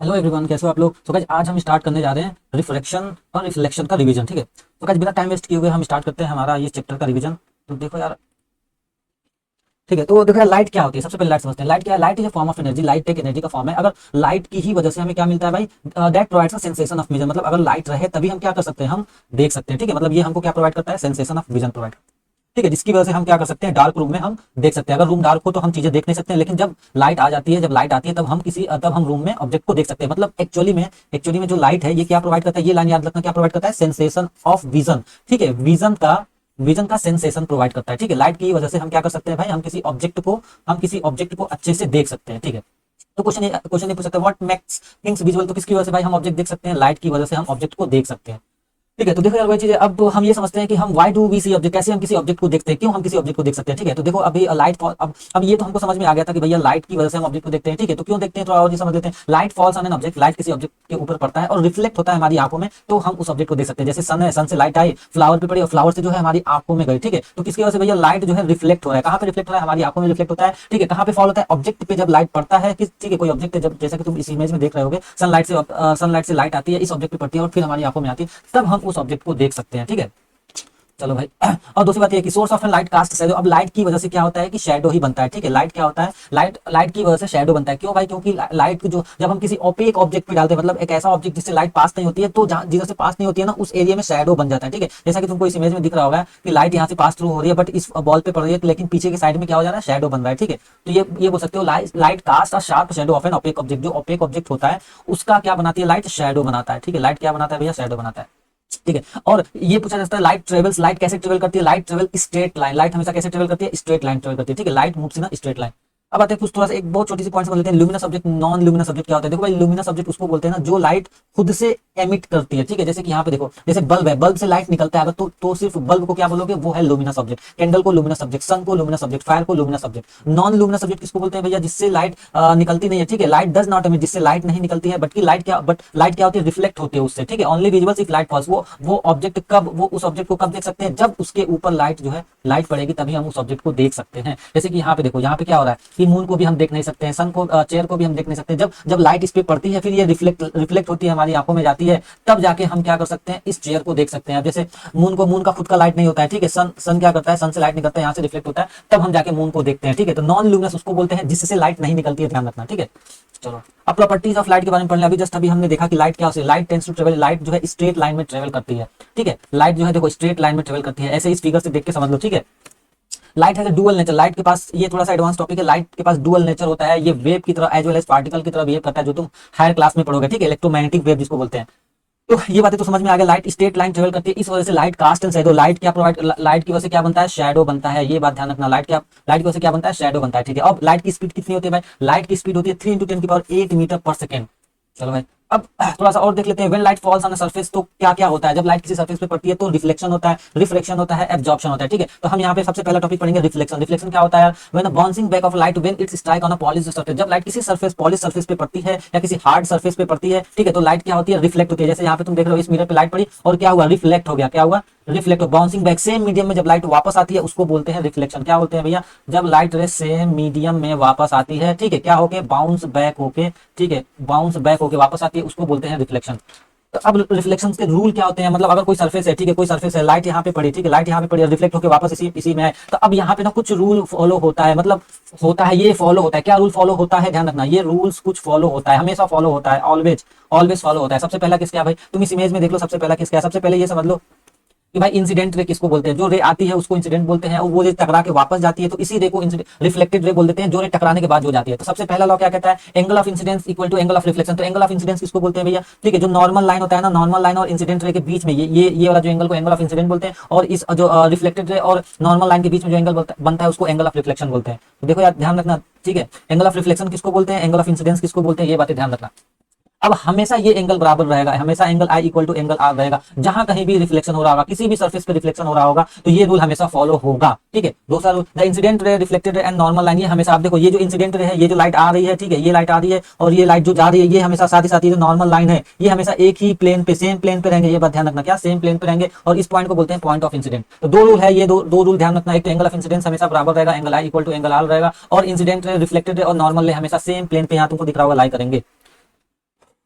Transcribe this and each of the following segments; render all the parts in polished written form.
Hello everyone, कैसे हो आप लोग। तो गाइस आज हम स्टार्ट करने जा रहे हैं रिफ्रैक्शन और रिफ्लेक्शन का रिवीजन। ठीक है, तो गाइस बिना टाइम वेस्ट किए हुए हम स्टार्ट करते हैं हमारा ये चैप्टर का रिवीजन। तो देखो यार, ठीक है, तो देखो यार लाइट क्या होती है। सबसे पहले लाइट समझते हैं। लाइट क्या है? Light is a form of energy. Light एक एनर्जी का फॉर्म है। अगर लाइट की ही वजह से हमें क्या मिलता है भाई, that provides a sensation of vision. मतलब अगर लाइट रहे तभी हम क्या कर सकते हैं, हम देख सकते हैं। ठीक है, मतलब ये हमको क्या प्रोवाइड करता है, सेंसेशन ऑफ विजन प्रोवाइड। ठीक है, जिसकी वजह से हम क्या कर सकते हैं, डार्क रूम में हम देख सकते हैं। अगर रूम डार्क हो तो हम चीजें देख नहीं सकते हैं, लेकिन जब लाइट आ जाती है, जब लाइट आती है तब हम रूम में ऑब्जेक्ट को देख सकते हैं। मतलब एक्चुअली में जो लाइट है ये क्या प्रोवाइड करता है, ये लाइन याद रखना, क्या प्रोवाइड करता है, सेंसेशन ऑफ विजन। ठीक है, विजन का सेंसेशन प्रोवाइड करता है। ठीक है, लाइट की वजह से हम क्या कर सकते हैं भाई, हम किसी ऑब्जेक्ट को अच्छे से देख सकते हैं। ठीक है, तो क्वेश्चन ये पूछ सकते हैं, व्हाट मेक्स थिंग्स विजुअल। तो किसकी वजह से भाई हम ऑब्जेक्ट देख सकते हैं, लाइट की वजह से हम ऑब्जेक्ट को देख सकते हैं। ठीक है, तो देखो यार वही चीज है। अब हम ये समझते हैं कि हम why do we see object, कैसे हम किसी ऑब्जेक्ट को देखते हैं, क्यों हम किसी ऑब्जेक्ट को देख सकते हैं। ठीक है, तो देखो अभी लाइट फॉल, अब ये तो हमको समझ में आ गया था कि भैया लाइट की वजह से हम ऑब्जेक्ट को देखते हैं। ठीक है, तो क्यों देखते हैं थोड़ा और ये समझ लेते हैं। Light falls on an object, light किसी ऑब्जेक्ट के ऊपर पड़ता है और रिफ्लेक्ट होता है हमारी आंखों में, तो हम उस ऑब्जेक्ट को देख सकते हैं। जैसे सन है, सन से लाइट आई, फ्लावर पे पड़ी और फ्लावर से जो है हमारी आंखों में गई। ठीक है, तो किसकी वजह से भैया, लाइट जो है रिफ्लेक्ट हो रहा है। कहाँ पे रिफ्लेक्ट हो रहा है, हमारी आंखों में रिफ्लेक्ट होता है। ठीक है, कहाँ पे फॉल होता है, ऑब्जेक्ट पे जब लाइट पड़ता है। ठीक है, कोई ऑब्जेक्ट है, जब जैसा कि तुम इस इमेज में देख रहे होगे, सनलाइट से लाइट आती है, इस ऑब्जेक्ट पे पड़ती है और फिर हमारी आंखों में आती है, तब हम उस ऑब्जेक्ट को देख सकते हैं। ठीक है, चलो भाई। और दूसरी बात ये है कि source of light cast shadow. अब लाइट की वजह से क्या होता है कि शैडो ही बनता है। ठीक है, लाइट क्या होता है, लाइट की वजह से शैडो बनता है। क्यों भाई, क्योंकि लाइट जो जब हम किसी ओपेक ऑब्जेक्ट पे डालते हैं, मतलब एक ऐसा ऑब्जेक्ट जिससे लाइट पास नहीं होती है, तो जहां जिधर से पास नहीं होती है ना, उस एरिया में शैडो बन जाता है। ठीक है, जैसा कि तुमको इस इमेज में दिख रहा होगा कि लाइट यहाँ से पास थ्रू हो रही है, बट इस बॉल पे पड़ रही है, लेकिन पीछे की साइड में क्या हो जा रहा है, शैडो बन रहा है। ठीक है, तो ये बोल सकते हो, light cast a sharp shadow of an opaque object. जो ओपेक ऑब्जेक्ट होता है उसका क्या बनाती है, लाइट शैडो बनाता है। ठीक है, लाइट क्या बनाता है भैया, शैडो बनाता है। ठीक है, और ये पूछा जाता है लाइट ट्रेवल्स, लाइट कैसे ट्रेवल करती है, light travel straight line. Light हमेशा कैसे ट्रेवल करती है, स्ट्रेट लाइन ट्रेवल करती है। ठीक है, light moves in a straight line. अब आते हैं कुछ थोड़ा सा एक बहुत छोटी सी पॉइंट समझ लेते हैं। Luminous object, non luminous object क्या होता है। देखो भाई, लुमिनस ऑब्जेक्ट उसको बोलते हैं ना जो लाइट खुद से एमिट करती है। ठीक है, जैसे कि यहाँ पे देखो, जैसे बल्ब है, बल्ब से लाइट निकलता है अगर, तो सिर्फ बल्ब को क्या बोलोगे, वो है लुमिनस ऑब्जेक्ट। कैंडल को लुमिनस ऑब्जेक्ट, सन को लुमिनस ऑब्जेक्ट, फायर को luminous object. Non luminous object किसको बोलते हैं भैया, जिससे लाइट निकलती नहीं है। ठीक है, लाइट डज नॉट एमिट, जिससे लाइट नहीं निकलती है, बट लाइट क्या होती है, रिफ्लेक्ट होती है उससे। ठीक है, only visible if light falls. वो उस ऑब्जेक्ट को कब देख सकते हैं, जब उसके ऊपर लाइट जो है, लाइट पड़ेगी, तभी हम उस ऑब्जेक्ट को देख सकते हैं। जैसे कि यहाँ पे देखो, यहाँ पे क्या हो रहा है कि मून को भी हम देख नहीं सकते हैं, सन को, चेयर को भी हम देख नहीं सकते। जब जब लाइट इस पे पड़ती है, फिर ये रिफ्लेक्ट होती है, हमारी आंखों में जाती है, तब जाके हम क्या कर सकते हैं, इस चेयर को देख सकते हैं। अब जैसे मून का खुद का लाइट नहीं होता है। ठीक है, सन क्या करता है, सन से लाइट निकलता है, यहाँ से रिफ्लेक्ट होता है, तब हम जाके मून को देखते हैं। ठीक है, तो नॉन लुमिनस उसको बोलते हैं जिससे लाइट नहीं निकलती है, ध्यान रखना। ठीक है, चलो अब प्रॉपर्टीज ऑफ लाइट के बारे में पढ़ लें। अभी हमने देखा कि लाइट क्या होती है, light tends to travel, light जो है स्ट्रेट लाइन में ट्रेवल करती है। ठीक है, लाइट जो है देखो स्ट्रेट लाइन में ट्रेवल करती है, ऐसे इस फिगर से देख के समझ लो। ठीक है, लाइट है डुअल नेचर। लाइट के पास, ये थोड़ा सा एडवांस टॉपिक है, लाइट के पास डुअल नेचर होता है। ये वेव की तरह एज वेल एज पार्टिकल की तरह बिहेव करता है, जो तुम हायर क्लास में पढ़ोगे। ठीक है, इलेक्ट्रोमैग्नेटिक वेव जिसको बोलते हैं। तो ये बातें तो समझ में आ गया। लाइट स्ट्रेट लाइन ट्रेवल करती है, इस वजह से light cast and shadow. Light की वजह से क्या बनता है, शैडो बनता है। ये बात ध्यान रखना, लाइट की वजह से क्या बनता है, शैडो बनता है। ठीक है, अब लाइट की स्पीड कितनी होती है भाई, लाइट की स्पीड होती है 3 × 10⁸ मीटर पर सेकेंड। चलो भाई, अब थोड़ा सा और देख लेते हैं। When light falls on a surface, तो क्या क्या होता है जब लाइट किसी सरफेस पे पड़ती है, तो रिफ्लेक्शन होता है, रिफ्रैक्शन होता है, एब्जॉर्प्शन होता है। ठीक है, तो हम यहाँ पे सबसे पहला टॉपिक पढ़ेंगे रिफ्लेक्शन। रिफ्लेक्शन क्या होता है, when a bouncing back of light when it's strike on a polished surface. जब लाइट किसी पॉलिश सरफेस पे पड़ती है या किसी हार्ड सरफेस पे पड़ती है, ठीक है, तो लाइट क्या होती है, रिफ्लेक्ट होती है। जैसे यहाँ पे तुम देख रहे हो, इस मिरर पे लाइट पड़ी और क्या हुआ, रिफ्लेक्ट हो गया। क्या हुआ, reflect. Bouncing back, same medium में जब लाइट वापस आती है उसको बोलते हैं रिफ्लेक्शन। क्या बोलते हैं भैया, जब लाइट रे सेम मीडियम में वापस आती है, ठीक है, क्या होके, बाउंस बैक होके, ठीक है, बाउंस बैक होके वापस आती है, उसको बोलते हैं रिफ्लेक्शन। तो अब रिफ्लेक्शन के रूल क्या होते हैं, मतलब अगर कोई सरफेस है, ठीक है, कोई सरफेस है, लाइट यहाँ पे पड़ी, ठीक है, लाइट यहाँ पे पड़ी और रिफ्लेक्ट होकर वापस इसी में आए, तो अब यहाँ पे ना कुछ रूल फॉलो होता है, मतलब होता है, ये फॉलो होता है। क्या रूल फॉलो होता है, ध्यान रखना, ये रूल्स कुछ फॉलो होता है, हमेशा फॉलो होता है, ऑलवेज ऑलवेज फॉलो होता है। सबसे पहला किसका भाई, तुम इस इमेज में देख लो, सबसे पहला किसका है, सबसे पहले ये समझ लो कि भाई इंसिडेंट रे किसको बोलते हैं, जो रे आती है उसको इंसिडेंट बोलते हैं, और वो रे टकरा के वापस जाती है तो इसी रे को रिफ्लेक्टेड रे बोल देते हैं, जो रे टकराने के बाद जो जाती है। तो सबसे पहला लॉ क्या कहता है, angle of incidence equal to angle of reflection. तो एंगल ऑफ इंसिडेंस किसको बोलते हैं भैया, ठीक है, जो नॉर्मल लाइन होता है ना, नॉर्मल लाइन और इंसिडेंट रे के बीच में ये वाला जो एंगल को एंगल ऑफ इंसिडेंट बोलते हैं, और इस जो रिफ्लेक्टेड रे और नॉर्मल लाइन के बीच में जो एंगल बनता है उसको एंगल ऑफ रिफ्लेक्शन बोलते हैं। तो देखो यार, ध्यान रखना। ठीक है, एंगल ऑफ रिफ्लेक्शन किसको बोलते हैं, एंगल ऑफ इंसिडेंस किसको बोलते हैं, ये बातें ध्यान रखना। अब हमेशा ये एंगल बराबर रहेगा, हमेशा angle I equal to angle R रहेगा। जहां कहीं भी रिफ्लेक्शन हो रहा होगा, किसी भी सरफेस पे रिफ्लेक्शन हो रहा होगा, तो ये रूल हमेशा फॉलो होगा। ठीक है, दूसरा रूल, द इंसिडेंट रे, reflected ray and normal line, ये हमेशा आप देखो, ये जो इंसिडेंट रे है, ये जो लाइट आ रही है, ठीक है, ये लाइट आ रही है और ये लाइट जो जा रही है, ये हमेशा साथ ही साथ ये जो नॉर्मल लाइन है, ये हमेशा एक ही प्लेन पे, सेम प्लेन पे रहेंगे। ये बात ध्यान रखना, क्या सेम प्लेन पे रहेंगे, और इस पॉइंट को बोलते हैं पॉइंट ऑफ इंसिडेंट। तो दो रूल है, ये दो रूल ध्यान रखना। एक तो एंगल ऑफ इंसिडेंस हमेशा बराबर रहेगा, angle I equal to angle R रहेगा, और इंसिडेंट रे, रिफ्लेक्टेड रे और नॉर्मल रे हमेशा सेम प्लेन पे, यहाँ तुमको दिख रहा होगा, लाई करेंगे।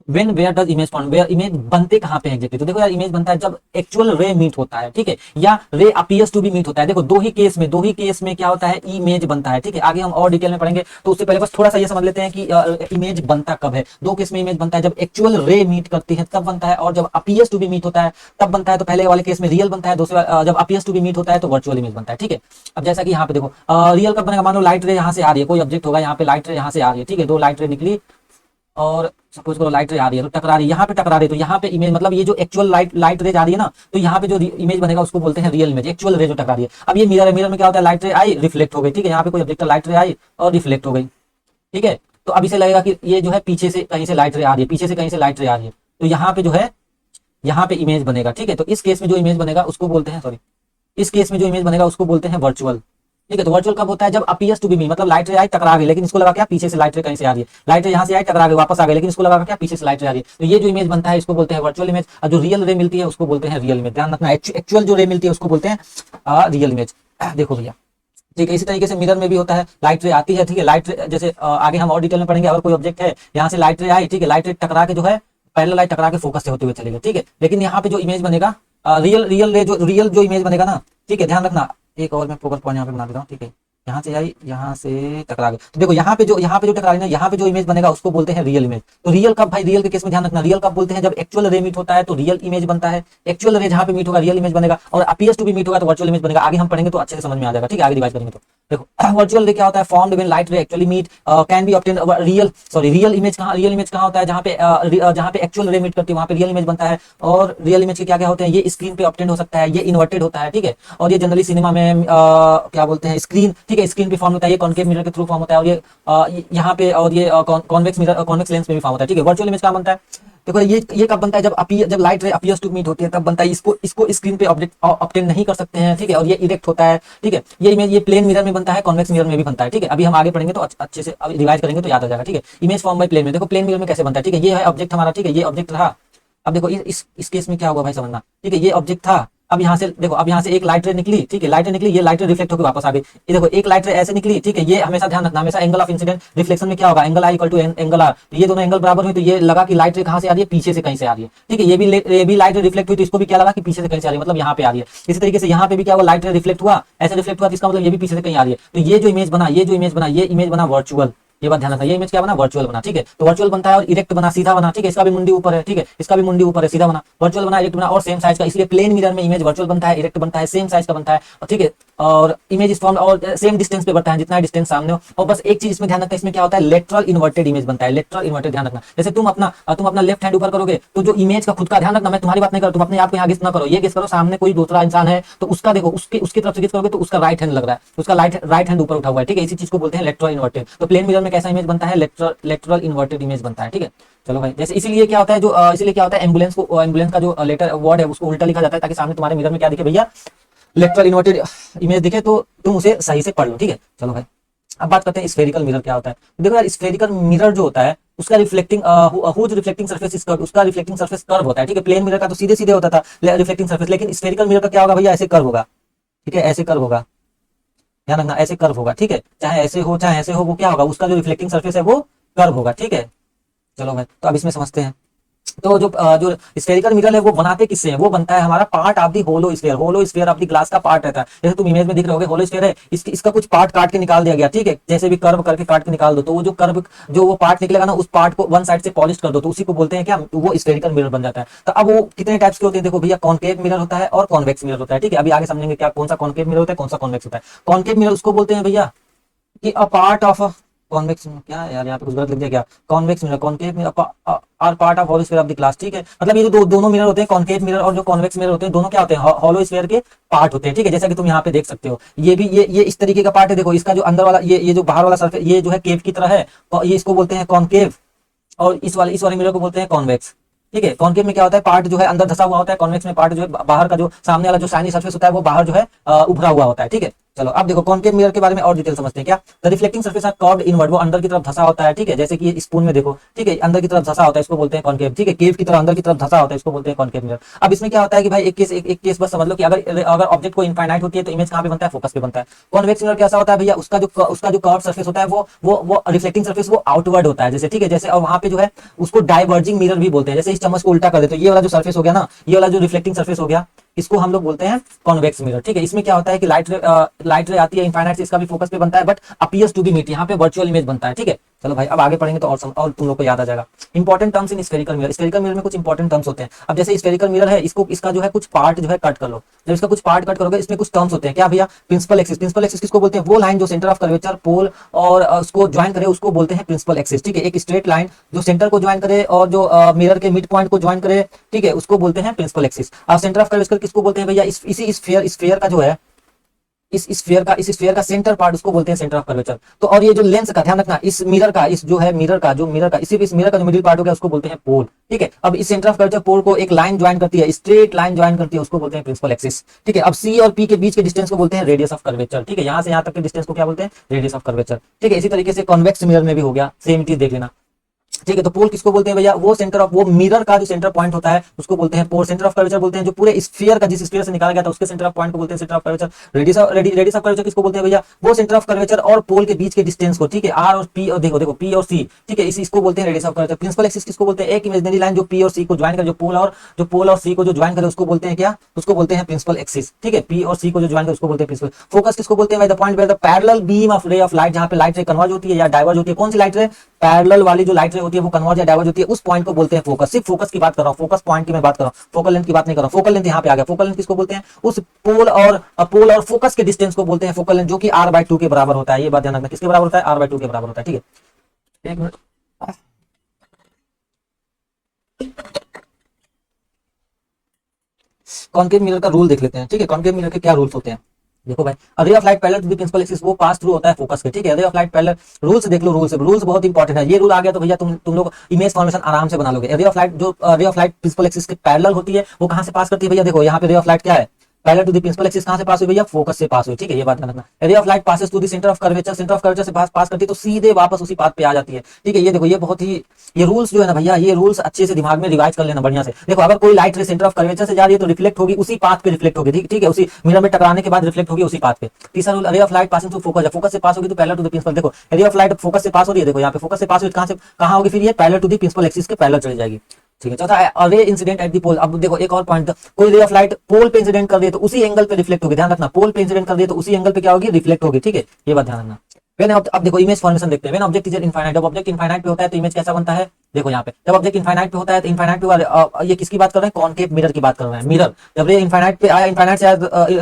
When where does image form, where image बनते कहाँ पे एग्जैक्टली, तो देखो यार इमेज बनता है जब एक्चुअल रे मीट होता है, ठीक है, या रे अपीयर्स टू बी मीट होता है। देखो दो ही केस में क्या होता है, इमेज बनता है, ठीक है। आगे हम और डिटेल में पढ़ेंगे, तो उससे पहले बस थोड़ा सा ये समझ लेते हैं कि इमेज बनता कब है। दो केस में इमेज बनता है, जब एक्चुअल रे मीट करती है तब बनता है, और जब अपीयर्स टू बी मीट होता है तब बनता है। तो पहले वाले केस में रियल बनता है, दूसरे जब अपीयर्स टू बी मीट होता है तो वर्चुअल इमेज बनता है, ठीक है। अब जैसा कि यहाँ पे देखो रियल कब बनेगा, मान लो लाइट रे यहाँ से आ रही है, कोई ऑब्जेक्ट होगा यहाँ पे, लाइट रे यहाँ से आ रही है, ठीक है, दो लाइट रे निकली और सपोज करो लाइट रे आ रही है, तो टकरा रही है, यहाँ पे टकरा रही है, तो यहाँ पे इमेज मतलब ये जो एक्चुअल लाइट रे जा रही है ना, तो यहाँ पे जो इमेज बनेगा उसको बोलते हैं रियल इमेज, एक्चुअल रे जो टकरा रही है। अब ये मिरर है, मिरर में क्या होता है, लाइट रे आई रिफ्लेक्ट हो गई, ठीक है, यहाँ पे कोई ऑब्जेक्ट लाइट रे आई और रिफ्लेक्ट हो गई, ठीक है। तो अब इसे लगेगा कि ये जो है पीछे से कहीं से लाइट रे आ रही है, पीछे से कहीं से लाइट रे आ रही है, तो यहाँ पे जो है यहाँ पे इमेज बनेगा, ठीक है। तो इस केस में जो इमेज बनेगा उसको बोलते हैं, सॉरी, इस केस में जो इमेज बनेगा उसको बोलते हैं वर्चुअल, ठीक है। तो वर्चुअल कब होता है, जब अपीयर्स टू बी मी, मतलब लाइट रे आई टकरा गई, लेकिन इसको लगा क्या पीछे से लाइट रे कहीं से आ रही है, लाइट रे यहाँ से आई टकरा गई वापस आ गई, लेकिन इसको लगा क्या पीछे से लाइट रे आ रही है, तो ये जो इमेज बनता है इसको बोलते हैं वर्चुअल इमेज। और जो रियल रे मिलती है उसको बोलते हैं रियल इमेज। ध्यान रखना, एक्चुअल जो रे मिलती है उसको बोलते हैं रियल इमेज। देखो भैया, ठीक है, इसी तरीके से मिरर में भी होता है, लाइट रे आती है, ठीक है, लाइट रे जैसे आगे हम और डिटेल में पढ़ेंगे, अगर कोई ऑब्जेक्ट है यहाँ से लाइट रे आई, ठीक है, लाइट रे टकरा के जो है पहले लाइट टकरा के फोकस से होते हुए चलेगा, ठीक है, लेकिन यहाँ पे जो इमेज बनेगा रियल जो इमेज बनेगा ना, ठीक है, ध्यान रखना। एक और मैं फोकस पॉइंट यहाँ पे बना देता हूँ, ठीक है, यहाँ से आई यहाँ से टकरा गई, तो देखो यहाँ पे जो टकरा रही है ना, यहाँ पे जो इमेज बनेगा उसको बोलते हैं रियल इमेज। तो रियल कब भाई, रियल के केस में ध्यान रखना, रियल कब बोलते हैं, जब एक्चुअल रे मीट होता है तो रियल इमेज बनता है, एक्चुअल रे जहाँ पे मीट होगा रियल इमेज बनेगा, और अपीयर्स टू बी मीट होगा तो वर्चुअल इमेज बनेगा। आगे हम पढ़ेंगे तो अच्छे से समझ में आ जाएगा, ठीक है, आगे डिवाइड करेंगे तो देखो वर्चुअल रे क्या होता है, formed when light ray actually meet can be obtained, real image कहाँ होता है, जहाँ पे एक्चुअल रे मीट करती है वहाँ पे रियल इमेज बनता है। और रियल इमेज के क्या क्या होते हैं, ये स्क्रीन पे ऑब्टेन्ड हो सकता है, ये इन्वर्टेड होता है, ठीक है, और ये जनरली सिनेमा में क्या बोलते हैं स्क्रीन, ठीक है, स्क्रीन पे फॉर्म होता है, ये कॉन्केव मिरर के थ्रू फॉर्म होता है, और ये यहाँ पे और ये कॉन्वेक्स लेंस में भी फॉर्म होता है, ठीक है। वर्चुअल इमेज क्या बनता है, देखो ये कब बनता है, जब लाइट रे अपीयर्स टू मीट होती है तब बनता है, इसको स्क्रीन पे ऑब्जेक्ट ऑब्टेन नहीं कर सकते हैं, ठीक है, और ये इरेक्ट होता है, ठीक है। ये इमेज ये प्लेन मिरर में बनता है, कॉन्वेक्स मिरर में भी बनता है, ठीक है। अभी हम आगे पढ़ेंगे तो अच्छे से अभी रिवाइज करेंगे तो याद आ जाएगा, ठीक है। इमेज फॉर्म बाय प्लेन में, देखो प्लेन मिरर में कैसे बनता है, ठीक है, ये है ऑब्जेक्ट हमारा, ठीक है, ये ऑब्जेक्ट रहा। अब देखो इस केस में क्या होगा भाई समझना, ठीक है, ये ऑब्जेक्ट था, अब यहाँ से देखो, अब यहाँ से एक लाइट रे निकली, ठीक है, लाइट रे निकली, ये लाइट रे रिफ्लेक्ट होकर वापस आ गई, ये देखो एक लाइट रे ऐसे निकली, ठीक है, ये हमेशा ध्यान रखना, हमेशा एंगल ऑफ इंसिडेंट रिफ्लेक्शन में क्या होगा, angle I equal to angle R, ये दोनों एंगल बराबर हुई तो ये लगा कि लाइट रे कहाँ से आ रही है, पीछे से कहीं से आ रही है, ठीक है, ये भी लाइट रे रिफ्लेक्ट हुई तो इसको भी क्या लगा कि पीछे से कहीं से आ रही है, मतलब यहाँ पे आ रही है। इसी तरीके से यहाँ पे भी क्या हुआ, लाइट रे रिफ्लेक्ट हुआ, ऐसे रिफ्लेक्ट हुआ, इसका मतलब ये भी पीछे से कहीं आ रही है, तो ये जो इमेज बना ये इमेज बना वर्चुअल, ये बात ध्यान रखना, ये इमेज क्या बना, वर्चुअल बना, ठीक है। तो वर्चुअल बनता है और इरेक्ट बना, सीधा बना, ठीक है, इसका भी मुंडी ऊपर है, ठीक है, इसका भी मुंडी ऊपर है, सीधा बना, वर्चुअल बना, इरेक्ट बना और सेम साइज का, इसलिए प्लेन मिरर में इमेज वर्चुअल बनता है, इरेक्ट बनता है, सेम साइज का बनता है, ठीक है, और इमेज इज फॉर्म्ड और सेम डिस्टेंस पे बढ़ता है, जितना डिस्टेंस सामने हो। और बस एक चीज इसमें ध्यान रखना, इसमें क्या होता है, लेटरल इन्वर्टेड इमेज बनता है, लेटरल इन्वर्टेड, ध्यान रखना। जैसे तुम अपना लेफ्ट हैंड ऊपर करोगे तो जो इमेज का खुद का, ध्यान रखना मैं तुम्हारी बात नहीं करूँ, तुम अपने आप को यहाँ गेस ना करो, ये गेस करो सामने कोई दूसरा इंसान है तो उसका देखो, उसकी तरफ से गेस करोगे तो उसका राइट हैंड लग रहा है, उसका राइट हैंड ऊपर उठा हुआ है, ठीक है, इसी चीज को बोलते हैं लेटरल इन्वर्टेड। तो प्लेन मिरर में कैसा इमेज बनता है, लेटरल इन्वर्टेड इमेज बनता है, ठीक है। चलो भाई, जैसे इसीलिए क्या होता है एम्बुलेंस का जो लेटर वर्ड है उसको उल्टा लिखा जाता है, ताकि सामने तुम्हारे मिरर में क्या दिखे भैया, लेटरल इन्वर्टेड इमेज दिखे, तो तुम उसे सही से पढ़ लो, ठीक है। चलो भाई, अब बात करते हैं स्फेरिकल मिरर क्या होता है। देखो यार, स्फेरिकल मिरर जो होता है उसका रिफ्लेक्टिंग सरफेस इज कर्व, उसका रिफ्लेक्टिंग सरफेस कर्व होता है, ठीक है। प्लेन मिरर का तो सीधे सीधे होता था रिफ्लेक्टिंग सरफेस, लेकिन स्फेरिकल मिरर का क्या होगा भैया, ऐसे कर्व होगा, ठीक है, ऐसे कर्व होगा, ध्यान रखना, ऐसे कर्व होगा, ठीक है, चाहे ऐसे हो चाहे ऐसे हो, वो क्या होगा, उसका जो रिफ्लेक्टिंग सरफेस है वो कर्व होगा, ठीक है। चलो भाई, तो अब इसमें समझते हैं। तो जो स्फेरिकल मिरर है वो बनाते किससे हैं, वो बनता है हमारा part of the hollow sphere of the glass का पार्ट रहता है। जैसे तुम इमेज में दिख रहे होगे, होलो स्फीयर है, इसका कुछ पार्ट काट के निकाल दिया गया, ठीक है, जैसे भी कर्व करके काट के निकाल दो, तो वो जो कर्व जो वो पार्ट निकलेगा ना, उस पार्ट को वन साइड से पॉलिश कर दो, तो उसी को बोलते हैं क्या, वो स्फेरिकल मिरर बन जाता है। तो अब वो कितने टाइप्स के होते हैं, देखो भैया, कॉन्केव मिरर होता है और कॉन्वेक्स मिरर होता है, ठीक है। अभी आगे समझेंगे क्या कौन सा कॉन्केव मिरर होता है, कौन सा कॉन्वेक्स होता है। कॉन्केव मिरर उसको बोलते हैं भैया कि अ पार्ट ऑफ कॉन्वेक्स, क्या यार यहाँ पे कुछ गलत लिख दिया क्या, convex mirror, concave mirror are part of hollow sphere of the glass, ठीक है। मतलब ये जो दोनों मिरर होते हैं, कॉन्केव मिरर और जो कॉन्वेक्स मिरर होते हैं, दोनों क्या होते हैं, होलो स्फीयर के पार्ट होते हैं, ठीक है। जैसा कि तुम यहाँ पे देख सकते हो, ये भी ये इस तरीके का पार्ट है, देखो इसका जो अंदर वाला ये जो बाहर वाला सरफेस, ये जो है केव की तरह है, ये इसको बोलते हैं कॉन्केव, और इस वाले मिरर को बोलते हैं कॉन्वेक्स, ठीक है। कॉन्केव में क्या होता है, पार्ट जो है अंदर धसा हुआ होता है, कॉन्वेक्स में पार्ट जो है बाहर का जो सामने वाला जो शाइनी सरफेस होता है वो बाहर जो है उभरा हुआ होता है, ठीक है। चलो अब देखो कॉनकेव मिरर के बारे में और डिटेल समझते हैं क्या। The reflecting surface are curved inward, वो अंदर की तरफ धंसा होता है, ठीक है, जैसे कि स्पून में देखो, ठीक है, अंदर की तरफ धंसा होता है, इसको बोलते हैं कॉनकेव, ठीक है, केव की तरह अंदर की तरफ धंसा होता है, इसको बोलते हैं कॉनकेव मिरर। अब इसमें क्या होता है कि भाई एक केस बस समझ लो कि अगर ऑब्जेक्ट को इनफाइनाइट होती है तो इमेज कहां पे बनता है, फोकस पे बनता है। कॉन्वेक्स मिरर कैसा होता है भैया, उसका जो कर्व सरफेस होता है वो रिफ्लेक्टिंग सरफेस वो आउटवर्ड होता है, जैसे, ठीक है, जैसे, और वहां पे जो है उसको डाइवर्जिंग मिरर भी बोलते हैं। जैसे इस चम्मच को उल्टा कर दे तो ये वाला जो सरफेस हो गया ना, ये वाला जो रिफ्लेक्टिंग सरफेस हो गया, इसको हम लोग बोलते हैं कॉन्वेक्स मिरर, ठीक है। इसमें क्या होता है कि लाइट रे आती है इनफाइनाइट से, इसका भी फोकस पे बनता है, but appears to be meet, यहाँ पे वर्चुअल इमेज बनता है, ठीक है। चलो भाई अब आगे पढ़ेंगे तो और तुम लोग को याद आ जाएगा। Important terms in spherical mirror, spherical mirror में कुछ इंपॉर्टेंट टर्म्स होते हैं। अब जैसे स्फेरिकल मिरर है, इसका जो है कुछ पार्ट जो है कट कर लो, जब इसका कुछ पार्ट कट करोगे इसमें कुछ टर्म्स होते हैं, क्या भैया, प्रिंसिपल एक्सिस। प्रिंसिपल एक्सिस किसको बोलते हैं, वो लाइन जो सेंटर ऑफ कर्वेचर पोल और उसको ज्वाइन करे उसको बोलते हैं प्रिंसिपल एक्सिस, ठीक है। एक स्ट्रेट लाइन जो सेंटर को ज्वाइन करे और जो मिरर के मिड पॉइंट को ज्वाइन करे, ठीक है, उसको बोलते हैं प्रिंसिपल एक्सिस। अब सेंटर ऑफ कर्वेचर किसको बोलते हैं भैया, इसी स्फीयर का जो है, इस स्फीयर का सेंटर पार्ट उसको बोलते हैं सेंटर ऑफ कर्वेचर। तो और ये जो लेंस का ध्यान रखना, इस मिरर का, इस जो है मिरर का इस मिरर का जो मिडिल पार्ट हो गया उसको बोलते हैं पोल, ठीक है। अब इस सेंटर ऑफ कर्वेचर पोल को एक लाइन ज्वाइन करती है, स्ट्रेट लाइन ज्वाइन करती है, उसको बोलते हैं प्रिंसिपल एक्सिस, ठीक है। अब सी और पी के बीच के डिस्टेंस को बोलते हैं रेडियस ऑफ कर्वेचर, ठीक है, यहां से यहां तक के डिस्टेंस को क्या बोलते हैं, रेडियस ऑफ कर्वेचर, ठीक है। इसी तरीके से कॉन्वेक्स मिरर में भी हो गया, सेम चीज देख लेना, ठीक है। तो पोल किसको बोलते हैं भैया, वो मिरर का जो सेंटर पॉइंट होता है उसको बोलते हैं पोल। सेंटर ऑफ कर्वेचर बोलते हैं जो पूरे स्फीयर का, जिस स्फीयर से निकाला गया था उसके सेंटर ऑफ पॉइंट को बोलते हैं centre of curvature. Radius of curvature किसको बोलते हैं भैया, वो सेंटर ऑफ कर्वेचर और पोल के बीच के डिस्टेंस को, ठीक है, आर और पी, और देखो पी और सी, ठीक है, इसको बोलते हैं radius of curvature. Principal axis किसको बोलते हैं, एक इमेजिनरी लाइन जो पी और सी को ज्वाइन करे, जो पोल और सी को जो ज्वाइन करे उसको बोलते हैं क्या, उसको बोलते हैं प्रिंसिपल एक्सिस, ठीक है। पी और सी को जो ज्वाइन करे उसको बोलते हैं प्रिंसिपल। फोकस किसको बोलते हैं, the point where the parallel beam of ray of light, जहां पे लाइट रे कन्वर्ज होती है या डाइवर्ज होती है। कौन सी लाइट रे, पैरेलल वाली जो लाइट रे होती है वो कन्वर्ज या डाइवर्ज होती है, उस पॉइंट को बोलते हैं फोकस। सिर्फ फोकस की बात कर रहा हूं, फोकस पॉइंट की मैं बात कर रहा हूं, फोकल लेंथ की बात नहीं कर रहा हूं। फोकल लेंथ यहाँ पे आ गया, फोकल लेंथ किसको बोलते हैं, उस पोल और फोकस के डिस्टेंस को बोलते हैं फोकल लेंथ, जो कि r/2 के बराबर होता है। ये बात ध्यान रखना, किसके बराबर होता है, r/2 के बराबर होता है, ठीक है। एक मिनट, कॉनकेव मिरर का रूल देख लेते हैं, ठीक है। कॉनकेव मिरर के क्या रूल्स होते हैं, देखो भाई, ray of light parallel to the principal axis वो पास थ्रू होता है फोकस के, ठीक है। रे ऑफ लाइट पैरेलल, रूल्स देख लो, रूल्स बहुत इंपॉर्टेंट है। ये रूल आ गया तो भैया तुम लोग इमेज फॉर्मेशन आराम से बना लोगे। Ray of light principal axis के पैरेलल होती है, वो कहां से पास करती है भैया, देखो यहाँ पे रे ऑफ लाइट क्या है, parallel to the principal axis कहां से पास हुई भैया, फोकस से पास हुई, ठीक है, ये बात ध्यान रखना। Ray of light passes to the centre of curvature, centre of curvature से पास करती है तो सीधे वापस उसी पाथ पे आ जाती है, ठीक है। ये देखो, ये बहुत ही, ये रूल्स जो है ना भैया, ये रूल्स अच्छे से दिमाग में रिवाइज कर लेना बढ़िया से। देखो अगर कोई लाइट रे सेंटर ऑफ कर्वेचर से जा रही है तो रिफ्लेक्ट होगी उसी पाथ पे, रिफ्लेक्ट होगी, ठीक है, उसी मिरर में टकराने के बाद रिफ्लेक्ट होगी उसी पाथ पे। तीसरा रूल, रे of light passing through focus, focus से पास होगी तो पैरेलल टू द प्रिंसिपल। देखो रे ऑफ लाइट फोकस से पास हो रही है, देखो यहाँ पे फोकस से पास हुई, कहां होगी फिर ये, parallel to the principal axis के पैरेलल चली जाएगी, ठीक है। चौथा है रे इंसिडेंट एट दी पोल। अब देखो एक और पॉइंट, कोई रे ऑफ लाइट पोल पे इंसिडेंट कर रही है तो उसी एंगल पे रिफ्लेक्ट होगी, ध्यान रखना, पोल पे इंसिडेंट कर रही है तो उसी एंगल पे क्या होगी, रिफ्लेक्ट होगी, ठीक है, ये बात ध्यान रखना। अब देखो इमेज फॉर्मेशन देखते हैं। व्हेन ऑब्जेक्ट इज इनफाइनाइट, जब ऑब्जेक्ट इनफाइनाइट पे होता है तो इमेज कैसा बनता है, देखो यहाँ पे जब ऑब्जेक्ट इनफाइनाइट पे होता है तो इनफाइनाइट पे ये किसकी बात कर रहे हैं, कॉनकेव मिरर की बात कर रहे हैं। मिरर जब रे इनफाइनाइट पे आया, इनफाइनाइट से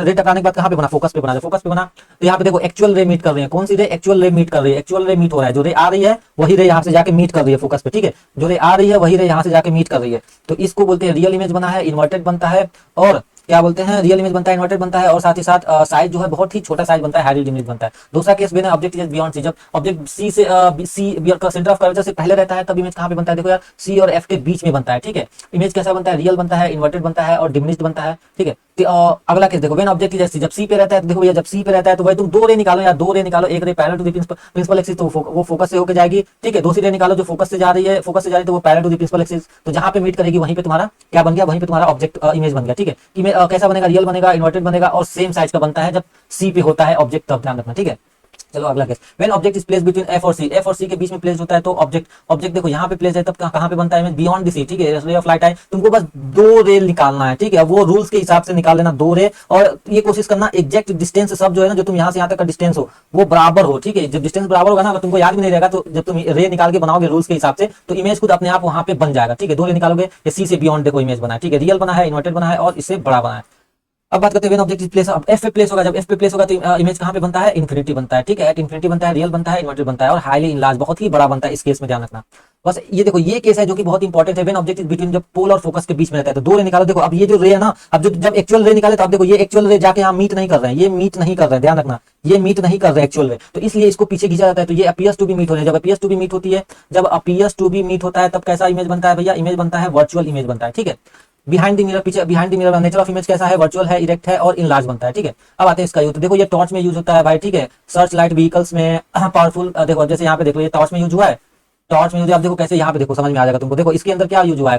रे टकराने के बाद कहां पे बना, फोकस पे बना, फोकस पे बना तो यहाँ पे देखो एक्चुअल रे मीट कर रही है, कौन सी रे, एक्चुअल रे मीट कर रही है, एक्चुअल रे मीट हो रहा है, जो रे आ रही है वही रे यहाँ से जाके मीट कर रही है फोकस पे, ठीक है, जो रे आ रही है वही रे यहाँ से जाके मीट कर रही है, तो इसको बोलते हैं रियल इमेज बना है, इन्वर्टेड बनता है, और क्या बोलते हैं, रियल इमेज बनता है, इन्वर्टेड बनता है, और साथ ही साथ साइज जो है बहुत ही छोटा साइज बनता है, हाइब्रिड इमेज बनता है। दूसरा case when object is beyond C, जब ऑब्जेक्ट सी से सेंटर ऑफ कर्वेचर से पहले रहता है तब इमेज कहां पे बनता है, देखो यार सी और एफ के बीच में बनता है, ठीक है। इमेज कैसा बनता है, रियल बनता है, इन्वर्टेड बनता है और डिमिनिश्ड बनता है, ठीक है। अगला केस देखो, व्हेन ऑब्जेक्ट इज जब सी पे रहता है तो देखो भैया, जब सी पे रहता है तो भाई तुम दो रे निकालो या दो रे निकालो, एक ray parallel to the principal axis तो वो फोकस से होकर जाएगी, ठीक है। दूसरी रे निकालो जो फोकस से जा रही है, तो वो parallel to the principal axis, तो जहां पे मीट करेगी वहीं पे तुम्हारा क्या बन गया, वहीं पे तुम्हारा ऑब्जेक्ट इमेज बन गया, ठीक है। इमेज कैसा बनेगा, रियल बनेगा, इन्वर्टेड बनेगा और सेम साइज का बनता है जब सी पे होता है ऑब्जेक्ट, तब ध्यान रखना, ठीक है। चलो अगला case, when object is placed between F और सी के बीच में प्लेस्ड होता है तो ऑब्जेक्ट देखो यहाँ पे प्लेस है, तब कहाँ पे बनता है, बियॉन्ड द सी, ठीक है। रे ऑफ लाइट है, तुमको बस दो रे निकालना है, ठीक है, वो रूल्स के हिसाब से निकाल लेना, दो रे, और ये कोशिश करना एग्जैक्ट डिस्टेंस सब जो है ना, जो तुम यहाँ से यहाँ तक का डिस्टेंस हो वो बराबर हो, ठीक है। जब डिस्टेंस बराबर होगा ना, अगर तुमको याद भी नहीं रहेगा तो जब तुम रे निकाल के बनाओगे रूल्स के हिसाब से तो इमेज खुद अपने आप वहां पे बन जाएगा, ठीक है। दो रे निकालोगे, ये सी से बियॉन्ड देखो इमेज बना है, ठीक है, रियल बना है, इन्वर्टेड बना है और इससे बड़ा बना है। अब बात करते हैं व्हेन ऑब्जेक्ट इज प्लेस, अब एफ पे प्लेस होगा, जब एफ पे प्लेस होगा तो इमेज कहां पे बनता है, इन्फिनिटी बनता है, ठीक है, एट इन्फिनिटी बनता है, रियल बनता है, इन्वर्टेड बनता है और हाईली इनलार्ज, बहुत ही बड़ा बनता है। इस केस में ध्यान रखना बस, ये देखो ये केस है जो कि बहुत इंपॉर्टेंट है। व्हेन ऑब्जेक्ट इज बिटवीन, जब पोल और फोकस के बीच में रहता है तो दो रे निकालो, देखो अब ये जो रे है ना, अब जब एक्चुअल रे निकाले तो अब देखो ये एक्चुअल रे जाके यहाँ मीट नहीं कर रहे हैं, ये मीट नहीं कर रहे हैं, ध्यान रखना, ये मीट नहीं कर रहे एक्चुअल रे, तो इसलिए इसको पीछे खींचा जाता है, तो ये अपीयर्स टू बी मीट हो रहा है। जब अपीयर्स टू बी मीट होती है, जब अपीयर्स टू बी मीट होता है तब कैसा इमेज बनता है भैया, इमेज बनता है वर्चुअल इमेज बनता है, ठीक है। बिहाइंड द मिरर, पीछे behind the mirror nature of image कैसा है, वर्चुअल है, इरेक्ट है और इनलार्ज बनता है, ठीक है। अब आते हैं इसका यूज, तो देखो ये टॉर्च में यूज होता है भाई, ठीक है, सर्च लाइट व्हीकल्स में पावरफुल, देखो जैसे यहाँ पे देखो ये टॉर्च में यूज हुआ है, टॉर्च में यूज, आप देखो कैसे यहाँ पे देखो समझ में आ जाएगा तुमको, देखो इसके अंदर क्या यूज हुआ है,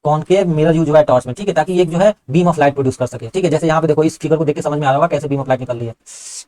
कॉनकेव मिरर यूज हुआ है टॉर्च में, ठीक है, ताकि ये जो है बीम ऑफ लाइट प्रोड्यूस कर सके, ठीक है, जैसे यहाँ पे देखो इस फिगर को देख के समझ में आ रहा होगा कैसे बीम ऑफ लाइट निकल रही है।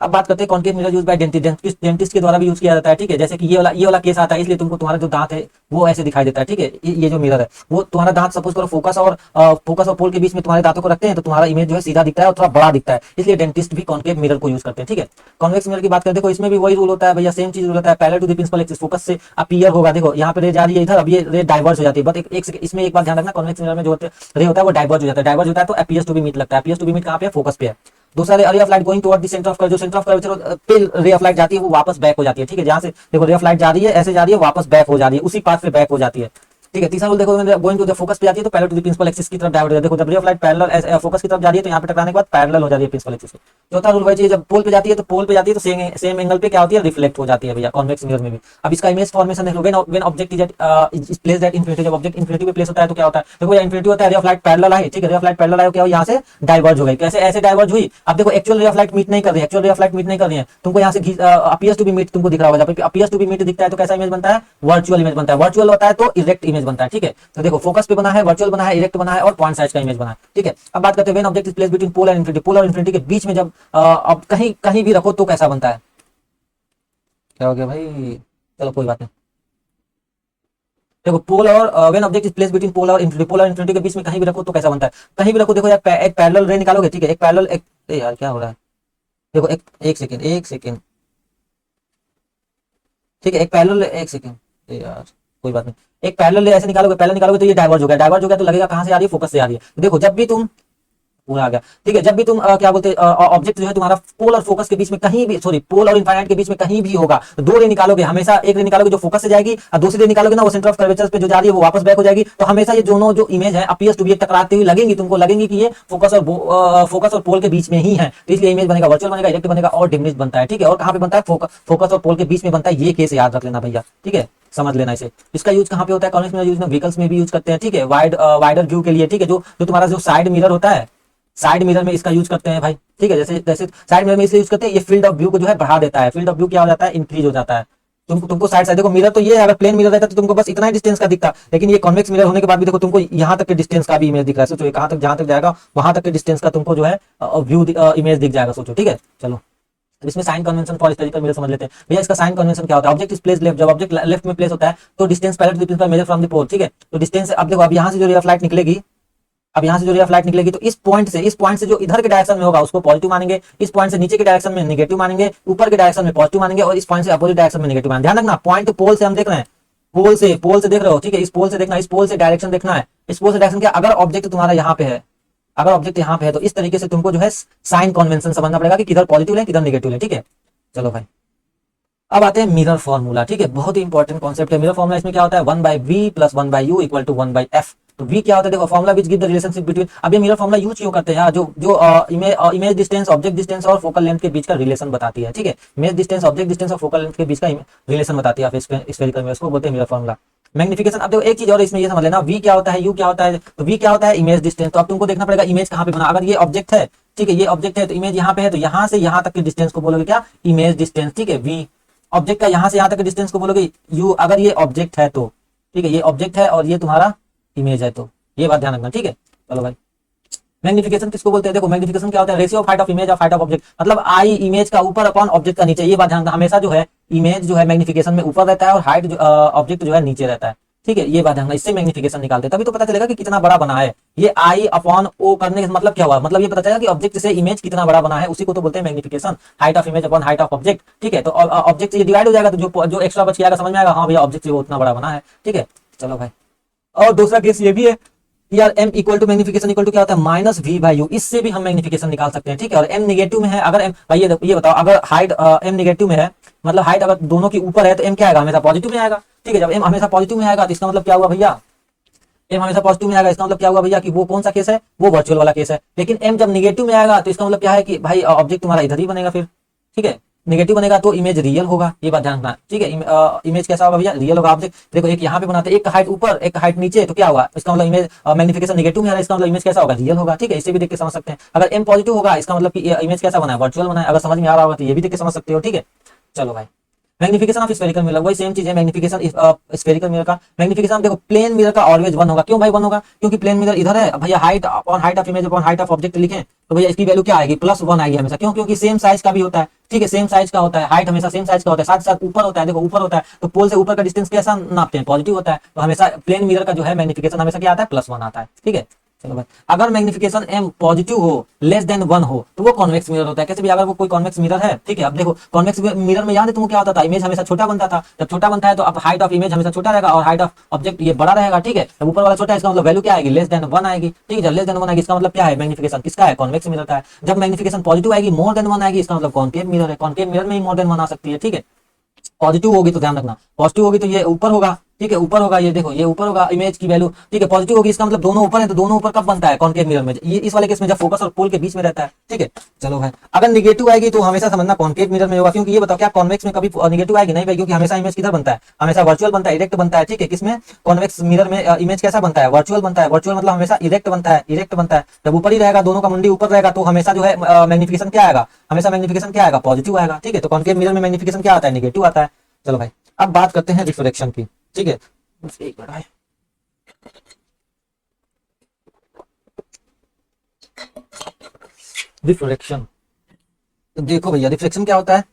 अब बात करते हैं concave mirror use by dentist के द्वारा भी यूज किया जाता है, ठीक है, जैसे कि ये वाला केस आता है, इसलिए तुमको तुम्हारा जो दांत है वो ऐसे दिखाई देता है, ठीक है, ये जो मिरर है वो तुम्हारा दांत सपोज करो फोकस और पोल के बीच में तुम्हारे दांतों को रखते हैं, तो तुम्हारा इमेज जो है सीधा दिखता है और थोड़ा बड़ा दिखता है, इसलिए डेंटिस्ट भी कॉनकेव मिरर को यूज करते हैं, ठीक है। कॉन्वेक्स मिरर की बात करें, देखो इसमें भी वही रूल होता है भैया, सेम चीज रूल होता है, parallel to the principal axis, focus से अपीयर होगा, देखो यहाँ पे रे जा रही है इधर, अब ये रे डाइवर्ज हो जाती है, बट इसमें एक बात ध्यान रखना, कॉन्वेक्स मिरर में जो रे होता है वो डाइवर्ज हो जाता है, डाइवर्ज होता है तो अपीयर्स टू बी मीट लगता है, अपीयर्स टू बी मीट कहां पे है, फोकस पे है। दूसरा रे of light going toward the centre of curve, जो सेंटर ऑफ कर्वेचर पे रे ऑफ लाइट जाती है वो वापस बैक हो जाती है, ठीक है, जहां से देखो रे ऑफ लाइट जा रही है ऐसे जा रही है, वापस बैक हो जा रही है, उसी पाथ पे बैक हो जाती है, ठीक है। तीसरा रूल देखो, गोइंग टू द फोकस पे जाती है तो parallel to the principal axis की तरफ डाइवर्ट हो जाती है, देखो जब रे ऑफ लाइट पैरेलल फोकस की तरफ जा रही है तो यहाँ पे टकराने के बाद पैरेलल हो जा रही है प्रिंसिपल एक्सिस पे। चौथा रूल भाई, जब पोल पे जाती है तो पोल पे जाती है तो सेम एंगल पे क्या होती है, रिफ्लेक्ट हो जाती है भैया, कॉन्वेक्स मिरर में भी। अब इसका इमेज फॉर्मेशन देख लो, when object is placed at infinity, जब ऑब्जेक्ट इंफिनिटी पे प्लेस होता है तो क्या होता है, देखो ये इंफिनिटी होता है, रे ऑफ लाइट पैरेलल आई, ठीक है, रे ऑफ लाइट पैरेलल आई, क्या हो यहाँ से डाइवर्ज हो गई, कैसे ऐसे डाइवर्ज हुई, अब देखो एक्चुअल रे ऑफ लाइट मीट नहीं कर रही है, एक्चुअल रे ऑफ लाइट मीट नहीं कर रही है, तुमको यहाँ से अपीयर्स टू बी मीट तुमको दिख रहा होगा, जब अपीयर्स टू बी मीट दिखता है तो कैसा इमेज बनता है, वर्चुअल इमेज बनता है, वर्चुअल होता है तो इरेक्ट इमेज बनता है, ठीक है। तो देखो फोकस पे बना है, वर्चुअल बना है, इरेक्ट बना है और पॉइंट साइज का इमेज बना है, ठीक है। अब बात करते हैं when object is placed between pole and infinity, pole और इंफिनिटी के बीच में जब अब कहीं कहीं भी रखो तो कैसा बनता है, क्या हो गया भाई, चलो कोई बात नहीं, देखो पोल और when object is placed between pole और इंफिनिटी के बीच में कहीं भी रखो तो कैसा बनता है, कहीं भी रखो, देखो यार एक पैरेलल रे निकालोगे, ठीक है, एक पैरेलल यार क्या हो रहा है, देखो एक सेकंड, ठीक है, एक पैरेलल, एक सेकंड यार कोई बात नहीं, एक पैरेलल ऐसे निकालोगे, पैरेलल निकालोगे तो ये डाइवर्ज हो गया, डाइवर्ज हो गया तो लगेगा कहां से आ रही है, फोकस से आ रही है, तो देखो जब भी तुम पूरा आ गया, ठीक है, जब भी तुम क्या बोलते हैं ऑब्जेक्ट जो है तुम्हारा पोल और फोकस के बीच में कहीं भी, सॉरी पोल और इनफाइनाइट के बीच में कहीं भी होगा तो दो रे निकालोगे, हमेशा एक रे निकालोगे जो फोकस से जाएगी और दूसरी रे निकालोगे ना वो सेंटर ऑफ कर्वेचर पे जो जा रही है वो वापस बैक हो जाएगी, तो हमेशा ये दोनों जो इमेज है अपीयर्स टू बी टकराती हुई लगेंगी, तुमको लगेंगी कि ये फोकस और पोल के बीच में ही है, तो इसलिए इमेज बनेगा वर्चुअल बनेगा, इरेक्ट बनेगा और डिमिनिश बनता है, ठीक है। और कहां पे बनता है, फोकस और पोल के बीच में बनता है, ये केस याद रख लेना भैया, ठीक है, समझ लेना इसे। इसका यूज कहां पे होता है, कॉन्वेक्स मिरर यूज में व्हीकल्स में भी यूज करते हैं, ठीक है, वाइडर व्यू के लिए, ठीक है, जो तुम्हारा जो साइड मिरर होता है, साइड मिरर में इसका यूज करते हैं भाई, ठीक है, जैसे जैसे साइड मिरर में इसलिए यूज करते हैं, ये फील्ड ऑफ व्यू को जो है बढ़ा देता है, फील्ड ऑफ व्यू क्या हो जाता है, इंक्रीज हो जाता है, तुमको साइड साइड देखो, मिरर तो ये है, अगर प्लेन मिरर रहता तो तुमको बस इतना ही डिस्टेंस का दिखता, लेकिन ये कॉन्वेक्स मिरर होने के बाद भी देखो तुमको यहाँ तक के डिस्टेंस का भी इमेज दिख रहा है, सोचो कहां तक, जहां तक जाएगा वहां तक के डिस्टेंस का तुमको जो है व्यू इमेज दिख जाएगा, सोचो, ठीक है। चलो इसमें sign convention for spherical mirror समझ लेते हैं भैया, इसका साइन कन्वेंशन क्या होता है, ऑब्जेक्ट इज प्लेस्ड लेफ्ट, जब ऑब्जेक्ट लेफ्ट में प्लेस होता है तो distance parallel to the principal major from the pole, ठीक है, तो डिस्टेंस, अब देखो अब यहाँ से जो रे ऑफ लाइट निकलेगी, अब यहाँ से जो रे ऑफ लाइट निकलेगी तो इस पॉइंट से जो इधर के डायरेक्शन में होगा उसको पॉजिटिव मानेंगे, इस पॉइंट से नीचे के डायरेक्शन में नेगेटिव मानेंगे, ऊपर के डायरेक्शन में पॉजिटिव मानेंगे और इस पॉइंट से अपोजिट डायरेक्शन में नेगेटिव मानेंगे। ध्यान रखना पॉइंट पोल से हम देख रहे हैं, पोल से देख रहे हो, ठीक है, इस पोल से देखना, इस पोल से डायरेक्शन देखना है, इस पोल से डायरेक्शन क्या, अगर ऑब्जेक्ट तुम्हारा यहाँ पे है, अगर ऑब्जेक्ट यहाँ पे है तो इस तरीके से तुमको जो है साइन कन्वेंशन समझना पड़ेगा कि किधर पॉजिटिव है किधर नेगेटिव है, ठीक है। चलो भाई अब आते हैं मिरर फॉर्मूला, ठीक है, बहुत ही इंपॉर्टेंट कॉन्सेप्ट है मिरर फॉर्मूला। इसमें क्या होता है, 1/v + 1/u = 1/f। तो v क्या होता है, देखो formula which give the relationship between, अब ये मिरर फॉर्मूला यूज क्यों करते हैं यार, जो इमेज डिस्टेंस, ऑब्जेक्ट डिस्टेंस और फोकल लेंथ के बीच का रिलेशन बताती है, ठीक है, इमेज डिस्टेंस, ऑब्जेक्ट डिस्टेंस और फोकल लेंथ के बीच का रिलेशन बताती है स्फेरिकल मिरर, उसको बोलते हैं मिरर फॉर्मूला। मैग्निफिकेशन, अब देखो एक चीज और इसमें ये समझ लेना, v क्या होता है, u क्या होता है, तो v क्या होता है इमेज डिस्टेंस, तो अब तुमको देखना पड़ेगा इमेज कहां पे बना, अगर ये ऑब्जेक्ट है, ठीक है, ये ऑब्जेक्ट है तो इमेज यहाँ पे है, तो यहाँ से यहाँ तक के डिस्टेंस को बोलोगे क्या, इमेज डिस्टेंस, ठीक है, v ऑब्जेक्ट का यहाँ से यहाँ तक के डिस्टेंस को बोलोगे u, अगर ये ऑब्जेक्ट है तो, ठीक है, ये ऑब्जेक्ट है और ये तुम्हारा इमेज है, तो ये बात ध्यान रखना, ठीक है। चलो भाई मैग्निफिकेशन किसको बोलते हैं, देखो मैग्निफिकेशन क्या होता है, ratio of height of image of height of object, मतलब आई इमेज का ऊपर अपॉन ऑब्जेक्ट का नीचे, ये बात ध्यान रखना, हमेशा जो है इमेज जो है मैग्निफिकेशन में ऊपर रहता है और हाइट ऑब्जेक्ट जो है नीचे रहता है, ठीक है, ये बात ध्यान रखना, इससे मैग्निफिकेशन निकालते हैं तभी तो पता चलेगा कि कितना बड़ा बना है। ये आई अपॉन ओ करने का मतलब क्या हुआ, मतलब ये पता चलेगा कि ऑब्जेक्ट से इमेज कितना बड़ा बना है, उसी को तो बोलते हैं magnification, height of image upon height of object, ठीक है। तो ऑब्जेक्ट से ये डिवाइड हो जाएगा तो जो एक्स्ट्रा बच जाएगा समझ में आएगा, हाँ भैया ऑब्जेक्ट से वो उतना बड़ा बना है, ठीक है। चलो भाई और दूसरा केस ये भी है यार, m = मैग्निफिकेशन इक्वल टू क्या होता है, -v/u, इससे भी हम मैग्निफिकेशन निकाल सकते हैं, ठीक है। और m नेगेटिव में है, अगर m भाई ये बताओ, अगर हाइट m नेगेटिव में है, मतलब हाइट अगर दोनों की ऊपर है तो m क्या आएगा, हमेशा पॉजिटिव में आएगा, ठीक है। जब m हमेशा पॉजिटिव में आएगा तो इसका मतलब क्या हुआ भैया, m हमेशा पॉजिटिव में आएगा, इसका मतलब क्या हुआ भैया कि वो कौन सा केस है, वो वर्चुअल वाला केस है। लेकिन m जब नेगेटिव में आएगा तो इसका मतलब क्या है कि भाई ऑब्जेक्ट तुम्हारा इधर ही बनेगा फिर, ठीक है, नेगेटिव बनेगा तो इमेज रियल होगा, ये बात ध्यान रखना, ठीक है। इमेज कैसा होगा भैया, रियल होगा। आप देखो एक यहाँ पे बनाते हैं, एक हाइट ऊपर एक हाइट नीचे, तो क्या होगा, इसका मतलब इमेज मैग्निफिकेशन नेगेटिव में आ रहा है, इसका मतलब इमेज कैसा होगा, रियल होगा, ठीक है। इसे भी देख के समझ सकते हैं। अगर एम पॉजिटिव होगा इसका मतलब कि इमेज कैसा बना है, वर्चुअल बना है। अगर समझ में आ रहा होगा तो ये भी देख के समझ सकते हो, ठीक है। चलो भाई, मैग्निफिकेशन ऑफ स्फेरिकल मिरर वही सेम चीज है। मैग्निफिकेशन स्फेरिकल मिरर का मैग्निफिकेशन देखो, प्लेन मिरर का ऑलवेज 1 होगा। क्यों भाई 1 होगा, क्योंकि प्लेन मिरर इधर है भैया, height upon height of image upon height of object लिखें तो भैया इसकी वैल्यू क्या आएगी, +1 आएगी हमेशा। क्यों, क्योंकि सेम साइज का भी होता है, ठीक है, सेम साइज का होता है, हाइट हमेशा सेम साइज का होता है, साथ साथ ऊपर होता है। देखो ऊपर होता है तो पोल से ऊपर का डिस्टेंस कैसा नापते हैं, पॉजिटिव होता है। तो हमेशा प्लेन मिरर का जो है मैग्निफिकेशन हमेशा क्या आता है, +1 आता है, ठीक है। चलो भाई, अगर मैग्निफिकेशन m पॉजिटिव हो, लेस देन 1 हो, तो वो कॉन्वेक्स मिरर होता है। कैसे भी, अगर वो कोई कॉन्वेक्स मिरर है, ठीक है। अब देखो कॉन्वेक्स मिरर में याद है तुमको क्या होता था, इमेज हमेशा छोटा बनता था। जब छोटा बनता है तो अब हाइट ऑफ इमेज हमेशा छोटा रहेगा और हाइट ऑफ ऑब्जेक्ट ये बड़ा रहेगा, ठीक है। जब ऊपर वाला छोटा है इसका मतलब वैल्यू क्या आएगी, लेस देन 1 आएगी, ठीक है। जब लेस देन 1 आएगी इसका मतलब क्या है, मैग्निफिकेशन किसका है, कॉन्वेक्स मिरर का है। जब मैग्निफिकेशन पॉजिटिव आएगी, मोर देन 1 आएगी, इसका मतलब कॉन्केव मिरर है। कॉन्केव मिरर में ही मोर देन 1 आ सकती है, ठीक है। पॉजिटिव होगी तो ध्यान रखना, पॉजिटिव होगी तो ये ऊपर होगा, ठीक है, ऊपर होगा, ये देखो ये ऊपर होगा इमेज की वैल्यू, ठीक है। पॉजिटिव होगी इसका मतलब दोनों ऊपर है, तो दोनों ऊपर कब बनता है, कॉन्केव मिरर में। ये इस वाले केस में जब फोकस और पोल के बीच में रहता है, ठीक है। चलो भाई, अगर निगेटिव आएगी तो हमेशा समझना कॉन्केव मिरर में होगा। क्योंकि ये बताओ क्या कॉन्वेक्स में कभी निगेटिव आएगी, नहीं भाई, क्योंकि हमेशा इमेज किधर बनता है, हमेशा वर्चुअल बनता है, इरेक्ट बनता है, ठीक है। किसमें, कॉन्वेक्स मिरर में इमेज कैसा बनता है, वर्चुअल बनता है। वर्चुअल मतलब हमेशा इरेक्ट बनता है, इरेक्ट बनता है। जब ऊपर ही रहेगा, दोनों का मुंडी ऊपर रहेगा, तो हमेशा जो है मैग्निफिकेशन क्या आएगा, हमेशा मैग्निफिकेशन क्या आएगा, पॉजिटिव आएगा, ठीक है। तो कॉन्केव मिरर में मैग्निफिकेशन क्या आता है, निगेटिव आता है। चलो भाई, अब बात करते हैं रिफ्लेक्शन की, ठीक है। बस एक मिनट भाई, रिफ्लेक्शन, तो देखो भैया रिफ्लेक्शन क्या होता है।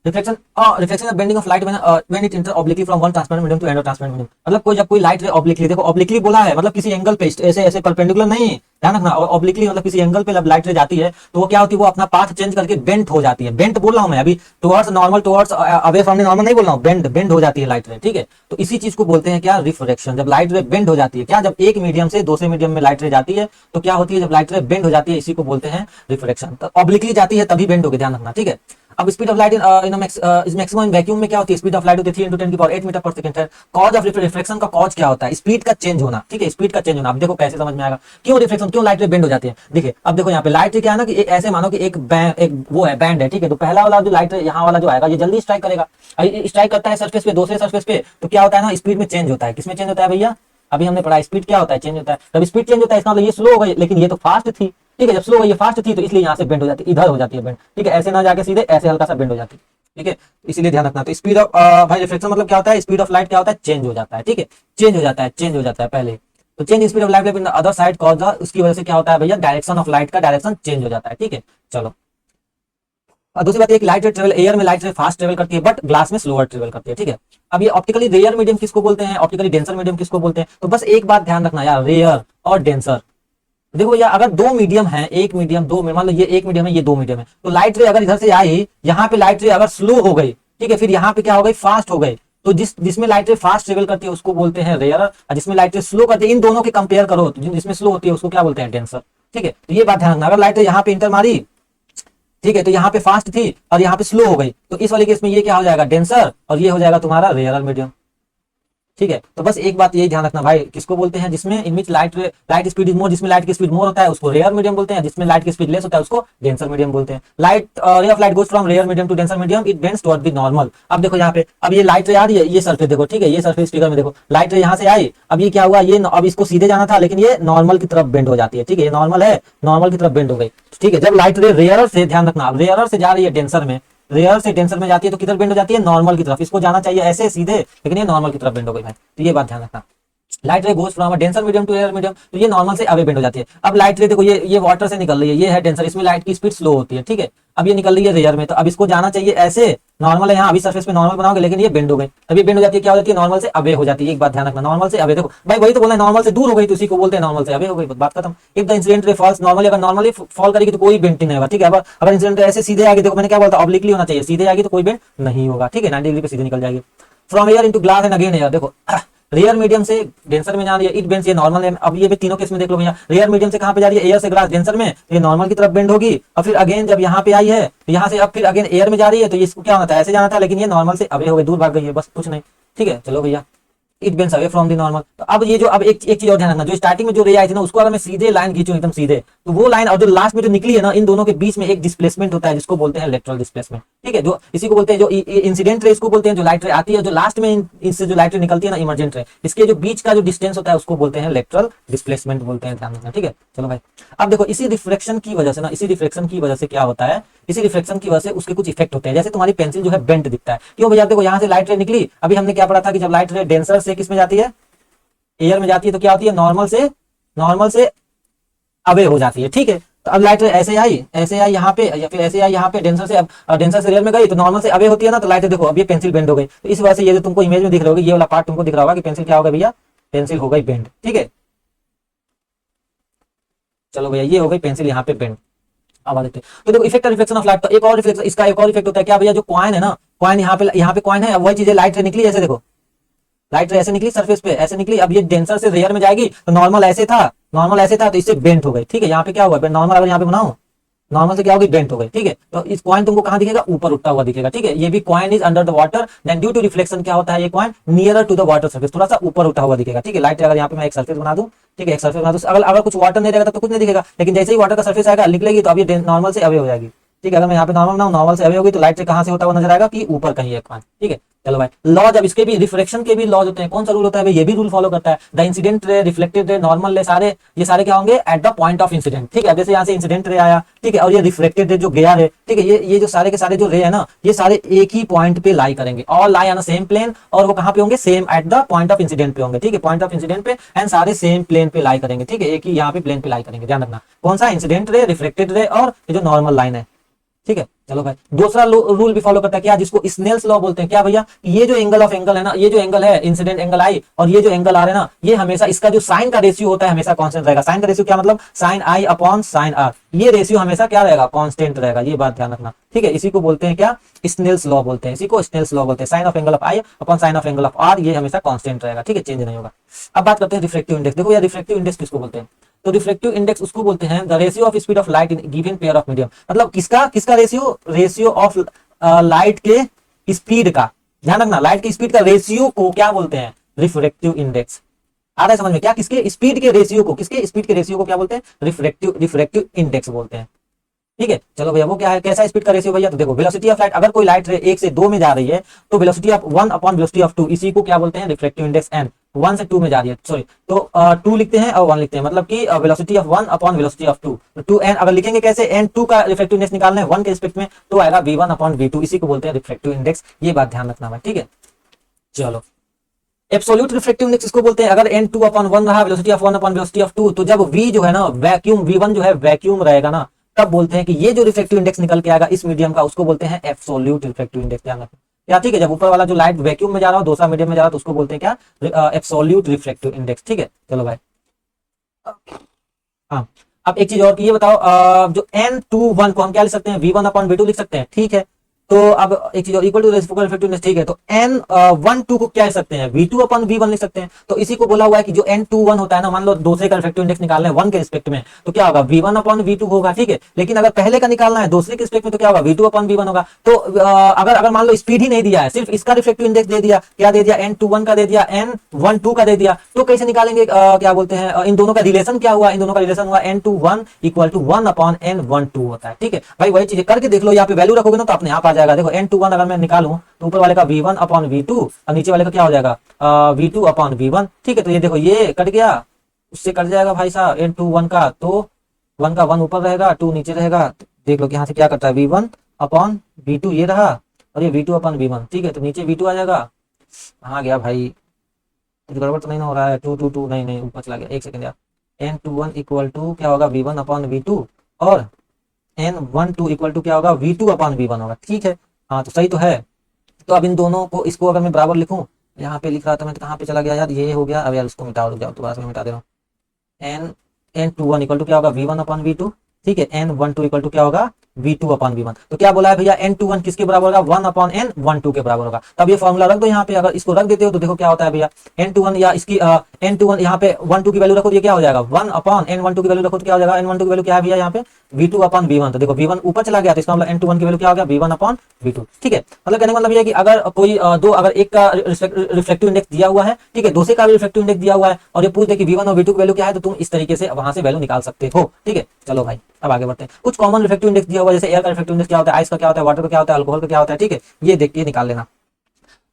Reflection reflection bending of light when it enter obliquely from one transparent medium to and transparent medium. मतलब कोई जब कोई लाइट रे ऑब्लिकली, देखो ऑब्लिकली बोला है मतलब किसी एंगल पे, ऐसे ऐसे परपेंडिकुलर नहीं, ध्यान रखना। और ऑब्लिकली मतलब किसी एंगल पे जब लाइट रे जाती है तो वो क्या होती है, वो अपना पाथ चेंज करके बेंट हो जाती है। बेंट बोल रहा हूं मैं अभी, towards normal, towards away from the normal नहीं बोल रहा हूं, बेंड बेंड हो जाती है लाइट रे, ठीक है। तो इसी चीज को बोलते हैं क्या, रिफ्लेक्शन। जब लाइट रे बेंड हो जाती है, क्या, जब एक मीडियम से दूसरे मीडियम में लाइट रे जाती है तो क्या होती है, जब लाइट रे बेंड हो जाती है, इसी को बोलते हैं रिफ्लेक्शन। तो ऑब्लिकली जाती है तभी बेंड होगी, ध्यान रखना, ठीक है। अब speed of light in maximum in vacuum में क्या होती है, स्पीड ऑफ लाइट होती है 3 × 10⁸ मीटर पर सेकंड है। कॉज ऑफ रिफ्लेक्शन का कॉज क्या होता है, स्पीड का चेंज होना, ठीक है, स्पीड का चेंज होना। अब देखो कैसे समझ में आएगा क्यों रिफ्लेक्शन, क्यों लाइट रे बेंड हो जाती है। देखिए अब देखो यहाँ पे लाइट रे क्या है ना, कि ऐसे मानो कि एक वो है बैंड है, ठीक है। तो पहला वाला जो लाइट रे यहाँ वाला जो आएगा ये जल्दी स्ट्राइक करेगा, स्ट्राइक करता है सरफेस पे, दूसरे सरफेस पे, तो क्या होता है ना, स्पीड में चेंज होता है। किसमें चेंज होता है भैया, अभी हमने पढ़ा स्पीड क्या होता है, चेंज होता है। जब स्पीड चेंज होता है इसका मतलब ये स्लो हो गई, लेकिन ये तो फास्ट थी, ठीक है। जब स्लो हो ये फास्ट थी तो इसलिए यहाँ से बेंड हो जाती है, इधर हो जाती है बेंड, ठीक है। ऐसे ना जाके सीधे ऐसे हल्का सा बेंड हो जाती है, ठीक है। इसीलिए ध्यान रखना। तो स्पीड ऑफ भाई रिफ्लेक्शन मतलब क्या होता है, स्पीड ऑफ लाइट क्या होता है, चेंज हो जाता है, ठीक है, चेंज हो जाता है, चेंज हो जाता है पहले। तो change speed of light in the other side cause, उसकी वजह से क्या होता है भैया, डायरेक्शन ऑफ लाइट का डायरेक्शन चेंज हो जाता है, ठीक है। चलो, और दूसरी बात, एक लाइट रे ट्रेवल एयर में, लाइट रे फास्ट ट्रेवल करती है बट ग्लास में स्लोअर ट्रेवल करती है, ठीक है। अब ये ऑप्टिकली रेयर मीडियम किसको बोलते हैं, ऑप्टिकली डेंसर मीडियम किसको बोलते हैं। तो बस एक बात ध्यान रखना यार, रेयर और डेंसर। देखो यार, अगर दो मीडियम है, एक मीडियम दो, मान लो ये एक मीडियम है, ये दो मीडियम है, तो लाइट रे अगर इधर से आई, यहाँ पे लाइट रे अगर स्लो हो गई, ठीक है, फिर यहाँ पे क्या हो गई, फास्ट हो गई, तो जिसमें लाइट रे फास्ट ट्रेवल करती है उसको बोलते हैं रेयर, और जिसमें लाइट रे स्लो करती है, इन दोनों के कंपेयर करो तो जिसमें स्लो होती है उसको क्या बोलते हैं, डेंसर, ठीक है। तो ये बात ध्यान रखना, अगर लाइट रे यहाँ पे इंटर मारी, ठीक है, तो यहाँ पे फास्ट थी और यहाँ पे स्लो हो गई, तो इस वाले केस में ये क्या हो जाएगा, डेंसर, और ये हो जाएगा तुम्हारा रेयर मीडियम, ठीक है। तो बस एक बात यही ध्यान रखना भाई, किसको बोलते हैं, जिसमें in which light speed is more, जिसमें लाइट की स्पीड मोर होता है उसको रेयर मीडियम बोलते हैं, जिसमें लाइट की स्पीड लेस होता है उसको डेंसर मीडियम बोलते हैं। Light ray of light goes from rare medium to denser medium, it bends toward the normal. अब देखो यहाँ पे, अब ये लाइट रे आ रही है, ये सरफेस देखो, ठीक है, ये सरफेस फिगर में देखो, लाइट रे यहाँ से आई, अब ये क्या हुआ, ये अब इसको सीधे जाना था लेकिन ये नॉर्मल की तरफ बेंड हो जाती है, ठीक है, ये नॉर्मल है, नॉर्मल की तरफ बेंड हो गई, ठीक है। जब लाइट रे रेयर से, ध्यान रखना, रेयर से जा रही है डेंसर में, रेयर से डेंसर में जाती है तो किधर बेंड हो जाती है, नॉर्मल की तरफ। इसको जाना चाहिए ऐसे सीधे, लेकिन ये नॉर्मल की तरफ बेंड हो गई भाई, तो ये बात ध्यान रखना। Light ray goes from denser medium to air medium, तो ये नॉर्मल से अवे बेंड हो जाती है। अब लाइट रे देखो, ये वाटर से निकल रही है, ये है डेंसर, इसमें लाइट की स्पीड स्लो होती है, ठीक है। अब ये निकल रही है रेयर में, तो अब इसको जाना चाहिए ऐसे, नॉर्मल है यहाँ, अभी सरफेस पे नॉर्मल बनाओगे, लेकिन ये बेंड हो गई, अभी बेंड हो जाती है, क्या हो जाती है, नॉर्मल से अवे हो जाती है। एक बात ध्यान रखना, नॉर्मल से अवे, देखो भाई वही तो बोला है, नॉर्मल से दूर हो गई तो उसी को बोलते हैं नॉर्मल से अवे हो गई, बात खत्म। If the incident ray falls normally, अगर नॉर्मली फॉल करेगी तो कोई बेंड नहीं होगा, ठीक है। अगर इंसिडेंट रे ऐसे सीधे आगे, देखो मैंने क्या बोला था, ऑब्लिकली होना चाहिए, सीधे आगे तो कोई बेंड नहीं होगा, ठीक है, 90 डिग्री पे सीधे निकल जाएगी। From air into glass and again air, देखो रेयर मीडियम से डेंसर में जा रही है, इट बेंड्स, ये नॉर्मल है। अब ये भी तीनों केस में देख लो भैया, रेयर मीडियम से कहां पे जा रही है, एयर से ग्लास डेंसर में, तो ये नॉर्मल की तरफ बेंड होगी, और फिर अगेन जब यहाँ पे आई है तो यहाँ से अब फिर अगेन एयर में जा रही है, तो इसको क्या होना था, ऐसे जाना था, लेकिन ये नॉर्मल से अवे हो गई, दूर भाग गई है, बस कुछ नहीं, ठीक है। चलो भैया, it bends away from the normal. तो अब ये जो अब एक चीज और ध्यान रखना, जो स्टार्टिंग में जो रे आई थी ना उसको अगर मैं सीधे लाइन खींचूं एकदम सीधे, तो वो लाइन और जो लास्ट में जो निकली है ना, इन दोनों के बीच में एक डिस्प्लेसमेंट होता है जिसको बोलते हैं लेटरल डिस्प्लेसमेंट। ठीक है, जो इसी को बोलते हैं जो इंसिडेंट रे इसको बोलते हैं, जो लाइट रे आती है जो लास्ट में इससे जो लाइट रे निकलती है ना इमरजेंट रे, इसके जो बीच का जो डिस्टेंस होता है उसको बोलते हैं लेटरल डिस्प्लेसमेंट बोलते हैं, ध्यान रखना। ठीक है, चलो भाई अब देखो इसी रिफ्लेक्शन की वजह से ना, इसी रिफ्लेक्शन की वजह से क्या होता है, इसी रिफ्लेक्शन की वजह से उसके कुछ इफेक्ट होते हैं। जैसे तुम्हारी पेंसिल जो है बेंट दिखता है, क्यों भैया? देखो यहाँ से लाइट रे निकली, अभी हमने क्या पढ़ा था कि जब लाइट रे डेंसर से किस में जाती है, एयर में जाती है, तो क्या होती है, नॉर्मल से अवे हो जाती है। ठीक है, तो अब लाइट रे ऐसे आई यहाँ पे, या फिर ऐसे आई यहाँ पे डेंसर से, अब डेंसर से एयर में गई तो नॉर्मल से अवे होती है ना, तो लाइट देखो अब ये पेंसिल बेंड हो गई। तो इस वजह से ये जो तुमको इमेज में दिख रहा होगा, ये वाला पार्ट तुमको दिख रहा होगा कि पेंसिल क्या होगा भैया, पेंसिल हो गई बेंड। ठीक है, चलो भैया ये हो गई पेंसिल यहाँ पे बेंड। अब आ देते तो देखो इफेक्ट रिफ्लेक्शन ऑफ लाइट। तो एक और रिफ्लेक्शन, इसका एक और इफेक्ट होता है क्या भैया, जो कॉइन है ना, कॉइन यहाँ पे कॉइन है, अब वही चीजें लाइट रे निकली, ऐसे देखो लाइट रे ऐसे निकली सरफेस पे, ऐसे निकली, अब ये डेंसर से रेयर में जाएगी, तो नॉर्मल ऐसे था तो इससे बेंट हो गई। ठीक है, यहाँ पे क्या हुआ, नॉर्मल अगर यहाँ पे बनाओ, नॉर्मल से क्या होगी, बेंट हो गई। ठीक है, तो इस कॉइन तुमको कहां दिखेगा, ऊपर उठता हुआ दिखेगा। ठीक है, ये भी coin is under the water, then due to reflection क्या होता है, ये coin nearer to the water surface, थोड़ा सा ऊपर उठा हुआ दिखेगा। ठीक है, लाइट अगर यहाँ पे मैं एक सरफेस बना दूं, ठीक है, एक सरफेस बना दूं, अगर कुछ वाटर नहीं रहेगा तो कुछ नहीं दिखेगा, लेकिन जैसे ही वाटर का सरफेस आएगा निकलेगी, तो अब ये नॉर्मल से अवे हो जाएगी। ठीक है, अगर मैं यहाँ पे नॉर्मल बनाऊं, नॉर्मल से अवे होगी, तो लाइट से कहां से होता हुआ नजर आएगा कि ऊपर कहीं है कॉइन। ठीक है, चलो भाई लॉ, जब इसके भी रिफ्लेक्शन के भी लॉज होते हैं, कौन सा रूल होता है भाई, ये भी रूल फॉलो करता है। द इंसिडेंट रे, रिफ्लेक्टेड रे, नॉर्मल रे, सारे ये सारे क्या होंगे, eight the point of incident. ठीक है, जैसे यहाँ से इंसिडेंट रे आया, ठीक है, और ये रिफ्लेक्टेड रे जो गया है, ठीक है, ये जो सारे के सारे जो रे है ना, ये सारे एक ही पॉइंट पे लाई करेंगे, all lie on same plane, और वो कहां पे होंगे, same at the point of incident पे होंगे। ठीक है, पॉइंट ऑफ इंसिडेंट पे, एंड सारे सेम प्लेन पे लाई करेंगे। ठीक है, एक ही यहाँ पे प्लेन पे लाई करेंगे, ध्यान रखना कौन सा, इंसिडेंट रे, रिफ्लेक्टेड रे, और ये जो नॉर्मल लाइन है। ठीक है, चलो भाई दूसरा रूल भी फॉलो करता है क्या, जिसको स्नेल्स लॉ बोलते हैं। क्या भैया, ये जो एंगल ऑफ एंगल है ना, ये जो एंगल है इंसिडेंट एंगल आई, और ये जो एंगल आ रहा है ना, ये हमेशा इसका जो साइन का रेशियो होता है हमेशा कांस्टेंट रहेगा। साइन का रेशियो क्या मतलब, sine I upon sine R, ये रेशियो हमेशा क्या रहेगा, कांस्टेंट रहेगा। ये बात ध्यान रखना। ठीक है, इसी को बोलते हैं क्या, स्नेल्स लॉ बोलते हैं, इसी को स्नेल्स लॉ बोलते हैं। Sine of angle of I upon sine of angle of R, ये हमेशा कांस्टेंट रहेगा। ठीक है, चेंज नहीं होगा। अब बात करते हैं रिफ्रैक्टिव इंडेक्स। देखो यार, रिफ्रैक्टिव इंडेक्स किसको बोलते हैं, तो रिफ्लेक्टिव इंडेक्स उसको बोलते हैं the ratio of speed of light in given pair of medium. मतलब किसका रेशियो ऑफ लाइट के स्पीड का, ध्यान रखना, लाइट की स्पीड का रेशियो को क्या बोलते हैं, रिफ्लेक्टिव इंडेक्स। आ रहा है समझ में, क्या किसके स्पीड के रेशियो को, क्या बोलते हैं, रिफ्लेक्टिव इंडेक्स बोलते हैं। ठीक है, चलो भैया वो क्या है, कैसा स्पीड का रेशियो भैया, तो देखो वेलोसिटी ऑफ लाइट, अगर कोई लाइट रे 1 से 2 में जा रही है, तो velocity of 1 upon velocity of 2, इसी को क्या बोलते हैं, रिफ्लेक्टिव इंडेक्स एन। 1 से 2 में जा रही है, सॉरी, तो 2 लिखते हैं और 1 लिखते हैं, मतलब कि velocity of 1 upon velocity of 2, तो 2n अगर लिखेंगे कैसे, n2 का रिफ्लेक्टिव इंडेक्स निकालना है 1 के रिस्पेक्ट में, तो आएगा v1 अपॉन v2, इसी को बोलते हैं रिफ्लेक्टिव इंडेक्स। ये बात ध्यान रखना भाई। ठीक है, चलो एब्सोल्यूट रिफ्लेक्टिव इंडेक्स इसको बोलते हैं, अगर n2 अपॉन 1 रहा, velocity of 1 upon velocity of 2, तो जब v जो है ना वैक्यूम, v1 जो है वैक्यूम रहेगा ना, तब बोलते हैं कि ये जो रिफ्लेक्टिव इंडेक्स निकल के आएगा इस मीडियम का, उसको बोलते हैं एब्सोल्यूट रिफ्लेक्टिव इंडेक्स। ध्यान रखना क्या, ठीक है, जब ऊपर वाला जो लाइट वैक्यूम में जा रहा हो, दूसरा मीडियम में जा रहा हो, तो उसको बोलते हैं क्या, एब्सोल्यूट रिफ्लेक्टिव इंडेक्स। ठीक है, चलो भाई हाँ, अब एक चीज और की ये बताओ, जो n21 को हम क्या लिख सकते हैं, v1 अपॉन v2 लिख सकते हैं। ठीक है, तो अब एक चीज और, इक्वल टू रेसिप्रोकल इफेक्टिवनेस। ठीक है, तो n12 को क्या लिख सकते हैं, v2 अपॉन v1 लिख सकते हैं। तो इसी को बोला हुआ है कि जो n21 होता है ना, मान लो दूसरे का इफेक्टिव इंडेक्स निकालना है 1 के रिस्पेक्ट में, तो क्या होगा, v1 अपॉन v2 होगा। ठीक है, लेकिन अगर पहले का निकालना है दूसरे के रिस्पेक्ट में, तो क्या होगा, v2 अपॉन v1 होगा। तो अगर मान लो स्पीड ही नहीं दिया है, सिर्फ इसका रिफ्लेक्टिव इंडेक्स दे दिया, क्या दे दिया, n21 का दे दिया, n12 का दे दिया, तो कैसे निकालेंगे, क्या बोलते हैं, इन दोनों का रिलेशन क्या हुआ, इन दोनों का रिलेशन हुआ n21 equal to 1 upon n12 होता है। ठीक है भाई, वही चीज करके देख लो, यहाँ पे वैल्यू रखोगे ना तो अपने आप आ जाएगा। देखो n21 अगर मैं निकालूं, तो ऊपर वाले का v1 अपॉन v2 और नीचे वाले का क्या हो जाएगा, v2 अपॉन v1। ठीक है, तो ये देखो ये कट गया, उससे कट जाएगा भाई साहब n21 का, तो 1 का 1 ऊपर रहेगा, 2 नीचे रहेगा। देख लो कि यहाँ से क्या करता है, v1 अपॉन v2 ये रहा, और ये v2 अपॉन v1। ठीक है, तो नीचे v2 आ जाएगा, कहाँ गया भाई, कुछ गड़बड़ तो नहीं ना हो रहा है, 2 नहीं ऊपर चला गया, एक सेकंड यार। n21 इक्वल टू क्या होगा, v1 अपॉन v2, और n12 इक्वल टू क्या होगा, v2 अपॉन v1 होगा। ठीक है, हाँ तो सही तो है। तो अब इन दोनों को, इसको अगर मैं बराबर लिखूं, यहाँ पे लिख रहा था मैं, तो कहाँ पे चला गया यार, ये हो गया। अब यार उसको मिटा दो, जाओ दोबारा से मिटा दे रहा हूँ। n n21 इक्वल टू क्या होगा, v1 अपॉन v2। ठीक है, n12 इक्वल टू क्या होगा, V2/V1। तो क्या बोला है भैया, n21 किसके बराबर होगा, 1/n12 के बराबर होगा। तब ये फॉर्मूला रख दो यहाँ पे, अगर इसको रख देते हो तो देखो क्या होता है भैया, n21 या इसकी n21 यहाँ पे 12 की वैल्यू रखो तो ये क्या हो जाएगा, 1/n12 की वैल्यू रखो तो क्या हो जाएगा, n12 की वैल्यू क्या है भैया यहाँ पे V2/V1। तो देखो V1 ऊपर चला गया तो इसका मतलब n21 की वैल्यू क्या हो गया, V1/V2। ठीक है, मतलब कहने का मतलब ये है कि अगर कोई दो, अगर एक का रिफ्लेक्टिव इंडेक्स दिया हुआ है, ठीक है, दूसरे का भी रिफ्लेक्टिव इंडेक्स दिया हुआ है, और ये पूछ दे कि V1 और V2 की वैल्यू क्या है, तो तुम इस तरीके से वहां से वैल्यू निकाल सकते हो। ठीक है, चलो भाई अब आगे बढ़ते हैं। कुछ कॉमन रिफ्लेक्टिव इंडेक्स दिया हुआ है, जैसे एयर का रिफ्लेक्टिव इंडेक्स क्या होता है, आइस का क्या होता है, वाटर का क्या होता है, अल्कोहल का क्या होता है। ठीक है, ये देख के निकाल लेना।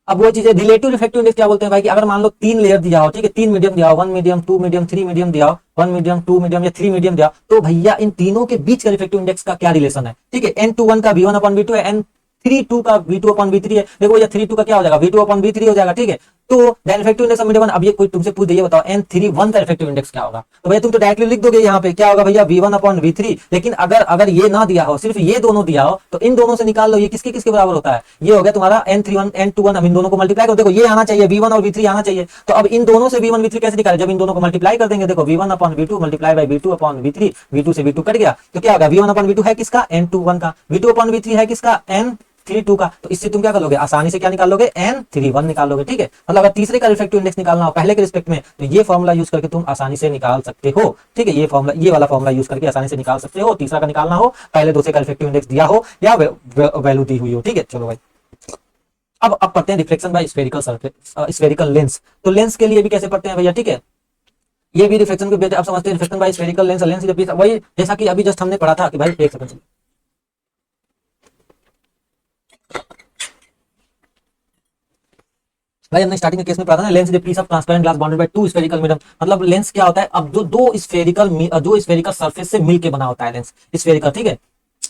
अब वो चीज है रिलेटिव रिफ्लेक्टिव इंडेक्स क्या बोलते हैं भाई, कि अगर मान लो 3 लेयर दिया हो, ठीक है, 3 मीडियम दिया हो, 1 मीडियम 2 मीडियम 3 मीडियम दिया हो, 1 मीडियम 2 मीडियम या 3 मीडियम दिया, तो भैया इन तीनों के बीच का रिफ्लेक्टिव इंडेक्स का क्या रिलेशन है। ठीक है, n21 का V1/V2 है, n32 का V2/V3 है। देखो ये 32 का क्या हो जाएगा, V2/V3 हो जाएगा। ठीक है, तो रिफ्लेक्टिव इंडेक्स ऑफ मीडियम 1, अब ये कोई तुमसे पूछ दे, ये बताओ n31 का रिफ्लेक्टिव इंडेक्स क्या होगा, तो भैया तुम तो डायरेक्टली लिख दोगे यहाँ पे क्या होगा भैया, V1/V3। लेकिन अगर ये ना दिया हो, सिर्फ ये दोनों दिया हो, तो इन दोनों से निकाल लो ये किसके किसके बराबर होता है, ये हो गया तुम्हारा n31 n21। अब इन दोनों को मल्टीप्लाई करो, देखो ये आना चाहिए, V1 और V3 आना चाहिए। तो अब इन दोनों से V1 V3 कैसे निकाले, जब इन दोनों को मल्टीप्लाई कर देंगे, देखो V1/V2 multiply by V2/V3, V2 से V2 कट गया, तो क्या होगा, V1/V2 है किसका, n21 का, V2/V3 है किसका, n32 का। तो इससे तुम क्या कर लोगे, आसानी से क्या निकाल लोगे, n31 निकाल लोगे। ठीक है, मतलब अगर तीसरे का रिफ्लेक्टिव इंडेक्स निकालना हो पहले के रिस्पेक्ट में, तो ये फॉर्मूला यूज करके तुम आसानी से निकाल सकते हो। ठीक है, ये फॉर्मूला, ये वाला फॉर्मूला यूज करके आसानी से निकाल सकते हो। तीसरा का निकालना हो, पहले दूसरे का रिफ्लेक्टिव इंडेक्स दिया हो या वैल्यू दी हुई हो। ठीक है, चलो भाई अब पढ़ते हैं reflection by spherical surface, spherical lens. तो लेंस के लिए भी कैसे पढ़ते हैं भैया, ठीक है, ये भी रिफ्लेक्शन के आप समझते हैं, reflection by spherical lens, lens वही जैसा कि अभी जस्ट हमने पढ़ा था कि भाई एक सेकंड, भाई हमने स्टार्टिंग के केस में पढ़ा था ना, lens is a piece of transparent glass bounded by two spherical medium. मतलब लेंस क्या होता है, अब जो दो स्फेरिकल सरफेस से मिलके बना होता है लेंस, स्फेरिकल। ठीक है,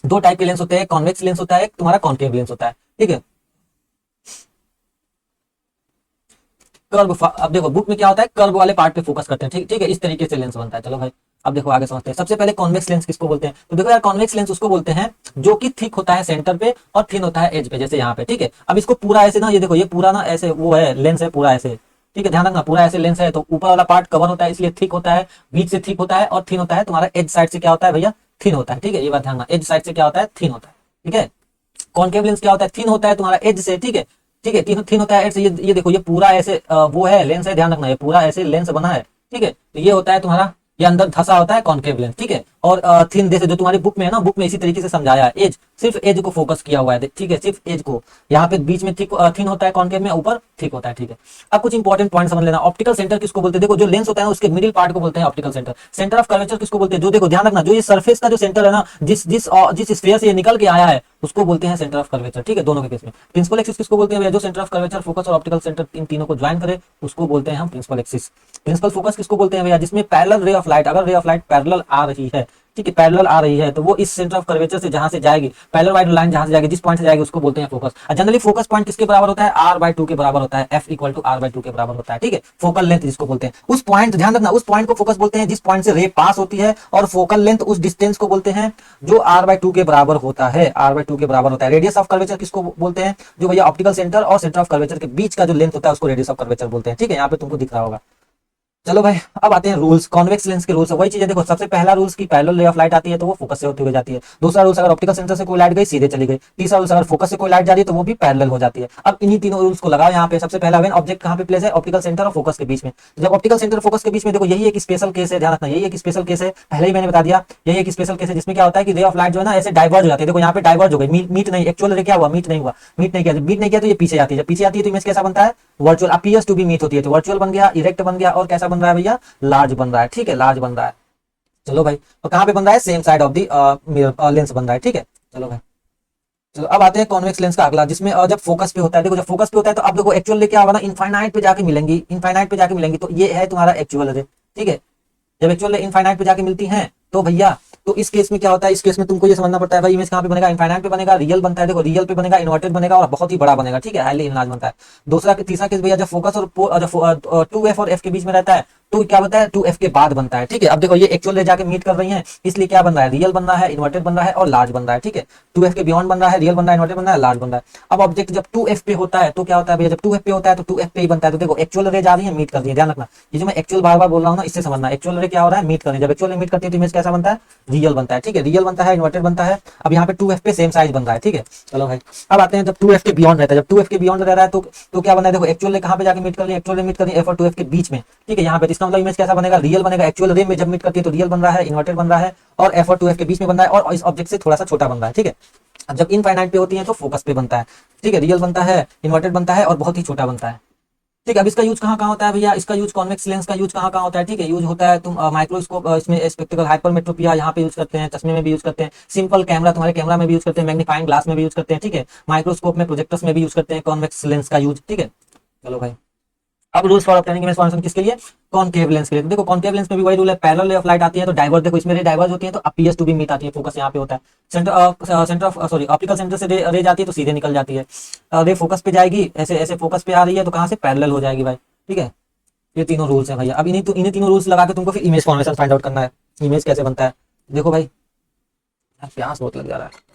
दो टाइप के लेंस होते हैं, कॉन्वेक्स लेंस होता है, एक तुम्हारा कॉन्केव लेंस होता है। ठीक है, कर्व, अब देखो बुक में क्या होता है, कर्व वाले पार्ट पे फोकस करते हैं। ठीक ठीक है, इस तरीके से लेंस बनता है। चलो भाई अब देखो आगे समझते हैं। सबसे पहले कॉन्वेक्स लेंस किसको बोलते हैं, तो देखो यार कॉन्वेक्स लेंस उसको बोलते हैं जो कि थिक होता है सेंटर पे और थिन होता है एज पे, जैसे यहाँ पे। ठीक है, अब इसको पूरा ऐसे ना, ये देखो ये पूरा ना ऐसे वो है लेंस है पूरा ऐसे। ठीक है, ध्यान रखना पूरा ऐसे लेंस है, तो ऊपर वाला पार्ट कवर होता है इसलिए थिक होता है, बीच से थिक होता है, और थिन होता है तुम्हारा एज साइड से क्या होता है भैया, थिन होता है। ठीक है, ये बात ध्यान रखना, एज साइड से क्या होता है, थिन होता है। ठीक है, कॉन्केव लेंस क्या होता है, थिन होता है तुम्हारा एज से। ठीक है, ठीक है, थिन होता है एज से। ये देखो ये पूरा ऐसे वो है लेंस है, ध्यान रखना ये पूरा ऐसे लेंस बना है। ठीक है, तो ये होता है तुम्हारा, ये अंदर धसा होता है कॉन्केव लेंस। ठीक है, और थिन जैसे जो तुम्हारी बुक में है ना, बुक में इसी तरीके से समझाया है, एज सिर्फ एज को फोकस किया हुआ है। ठीक है, सिर्फ एज को, यहाँ पे बीच में थिन होता है कॉन्केव में, ऊपर थिक होता है। ठीक है, अब कुछ इंपॉर्टेंट पॉइंट समझ लेना। ऑप्टिकल सेंटर किसको बोलते हैं, देखो जो लेंस होता है उसके मिडिल पार्ट को बोलते हैं optical centre. Centre of curvature किसको बोलते हैं, जो देखो ध्यान रखना, जो ये सरफेस का जो सेंटर है ना, जिस जिस जिस स्फीयर से ये निकल के आया है, उसको बोलते हैं सेंटर ऑफ कर्वेचर। ठीक है, दोनों के केस में। प्रिंसिपल एक्सिस किसको बोलते हैं, जो सेंटर ऑफ कर्वेचर, फोकस और ऑप्टिकल सेंटर इन तीनों को ज्वाइन करे उसको बोलते हैं हम प्रिंसिपल एक्सिस। प्रिंसिपल फोकस किसको बोलते हैं भैया, जिसमें पैरेलल रे ऑफ लाइट, अगर रे ऑफ लाइट पैरेलल आ रही है, ठीक है, पैरेलल आ रही है, तो वो इस सेंटर ऑफ कर्वेचर से जहां से जाएगी, पैरेलल वाइड लाइन जहां से जाएगी, जिस पॉइंट से जाएगी उसको बोलते हैं फोकस। जनरली फोकस पॉइंट किसके बराबर होता है, r/2 के बराबर होता है, f = r/2 के बराबर होता है। ठीक है, फोकल लेंथ जिसको बोलते हैं, उस पॉइंट, ध्यान रखना, उस पॉइंट को फोकस बोलते हैं जिस पॉइंट से रे पास होती है, और फोकल लेंथ उस डिस्टेंस को बोलते हैं जो r/2 के बराबर होता है, r/2 के बराबर होता है। रेडियस ऑफ कर्वेचर किसको बोलते हैं, जो भैया ऑप्टिकल सेंटर और सेंटर ऑफ कर्वेचर के बीच का जो लेंथ होता है उसको रेडियस ऑफ कर्वेचर बोलते हैं। ठीक है, यहाँ पे तुमको दिख रहा होगा। चलो भाई अब आते हैं रूल्स, कॉन्वेक्स लेंस के रूल्स। वही चीज है, देखो सबसे पहला रूल्स की पैरेलल रे ऑफ लाइट आती है तो वो फोकस से होती हुई जाती है। दूसरा रूल्स, अगर ऑप्टिकल सेंटर से कोई लाइट गई सीधे चली गई। तीसरा रूल्स, अगर फोकस से कोई लाइट जा रही है तो वो भी पैरेलल हो जाती है। अब इन्हीं तीनों रूल्स को लगाओ यहाँ पे। सबसे पहला, व्हेन ऑब्जेक्ट कहाँ पे प्लेस है, ऑप्टिकल सेंटर और फोकस के बीच में। जब ऑप्टिकल सेंटर फोकस के बीच में, देखो यही एक स्पेशल केस है, ध्यान रखना, यही एक स्पेशल केस है, पहले ही मैंने बता दिया, यही एक स्पेशल केस है जिसमें क्या होता है कि रे ऑफ लाइट जो है ना ऐसे डाइवर्ज हो जाती है। देखो यहाँ पे डाइवर्ज हो गई, मीट नहीं, एक्चुअल रे क्या हुआ, मीट नहीं हुआ, मीट नहीं किया तो ये पीछे आती है। जब पीछे आती है तो इमेज कैसा बनता है, virtual, appears to be meet होती है, तो वर्चुअल बन गया, इरेक्ट बन गया, और कैसा बन रहा है भैया, लार्ज बन रहा है। ठीक है, लार्ज बन रहा है। चलो भाई, तो कहां पे बन रहा है, same side of the mirror lens बन रहा है। ठीक है, चलो भाई, चलो अब आते हैं कॉन्वेक्स लेंस का अगला, जिसमें जब फोकस पे होता है। देखो जब फोकस पे होता है तो अब देखो एक्चुअल रे क्या होगा ना, इनफाइनाइट पे जाके मिलेंगी, इनफाइनाइट पे जाके मिलेंगी, तो ये है तुम्हारा एक्चुअल रे। ठीक है, जब एक्चुअल रे इनफाइनाइट पे जाके मिलती हैं तो भैया, तो इस केस में क्या होता है, इस केस में तुमको ये समझना पड़ता है भाई, इमेज कहां पे बनेगा, इनफाइनाइट पे बनेगा, रियल बनता है, देखो रियल पे बनेगा, इन्वर्टेड बनेगा, और बहुत ही बड़ा बनेगा। ठीक है, हाईली इनलार्ज बनता है। तीसरा केस भैया, जब फोकस और जब 2f और f के बीच में रहता है तो क्या बनता है 2f के बाद बनता है। ठीक है, अब देखो ये एक्चुअल रे जाके मीट कर रही है, इसलिए क्या बन रहा है, रियल बन रहा है, इन्वर्टेड बन रहा है और लार्ज बन रहा है। ठीक है, 2f के बियॉन्ड बन रहा है, रियल बन रहा है, इन्वर्टेड बन रहा है, लार्ज बन रहा है। अब ऑब्जेक्ट जब 2f पे होता है तो क्या होता है भैया, जब 2f पे होता है तो 2f पे ही बनता है। तो देखो एक्चुअल रे जा रही है, मीट कर रही है, ध्यान रखना, ये जो मैं एक्चुअल बार बार बोल रहा हूँ ना, इससे समझना, एक्चुअल रे क्या हो रहा है, मीट कर रही है। जब एक्चुअल रे मीट करती है तो इमेज कैसा बनता है, रियल बनता है। ठीक है, रियल बनता है, इन्वर्टेड बनता है। अब यहाँ पे 2f पे सेम साइज बन रहा है। ठीक है, चलो भाई अब आते हैं जब 2f के बियॉन्ड रहता है, जब 2f के बियॉन्ड रह रहा है तो क्या बना है, देखो एक्चुअल रे कहाँ पे जाके मीट कर रही है, एक्चुअल रे मीट कर रही है f और 2f के बीच में। ठीक है, यहाँ पे इसका मतलब इमेज कैसा बनेगा, रियल बनेगा। एक्चुअल रे में जब मीट करती है तो रियल बन रहा है, इन्वर्टेड बन रहा है और f और 2f के बीच में बन रहा है और इस ऑब्जेक्ट से थोड़ा सा छोटा बन रहा है। ठीक है, अब जब इनफाइनाइट पे होती है तो फोकस पे बनता है। ठीक है, रियल बनता है, इन्वर्टेड बनता है और बहुत ही छोटा बनता है। ठीक है, अब इसका यूज कहाँ कहाँ होता है भैया, इसका यूज कॉन्वेक्स लेंस का यूज कहाँ कहाँ होता है। ठीक है, यूज होता है तुम माइक्रोस्कोप, इसमें स्पेक्टिकल हाइपरमेट्रोपिया यहाँ पे यूज करते हैं, चश्मे में भी यूज करते हैं, सिंपल कैमरा तुम्हारे कैमरा में भी यूज करते हैं, मैग्नीफाइंग ग्लास में भी यूज करते हैं। ठीक है, माइक्रोस्कोप में, प्रोजेक्टर्स में भी यूज करते हैं कॉन्वेक्स लेंस का यूज। ठीक है, चलो भाई अब rules for obtaining image formation किसके लिए, कॉनकेव लेंस के लिए। तो देखो कॉनकेव लेंस में भी वही रूल है, पैरेलल रे ऑफ लाइट आती है तो डाइवर्ज, देखो इसमें रे डाइवर्ज होती है तो अपीयर्स टू बी मीट आती है, फोकस यहाँ पे होता है। Centre of sorry optical centre से रे जाती है तो सीधे निकल जाती है, रे फोकस पे जाएगी, ऐसे ऐसे फोकस पे आ रही है तो कहाँ से, पैरेलल हो जाएगी भाई। ठीक है, ये तीनों रूल्स हैं भैया। अब इन्हीं तीनों रूल्स लगा के तुमको फिर इमेज फॉर्मेशन फाइंड आउट करना है, इमेज कैसे बनता है। देखो भाई प्यास बहुत लग जा रहा है।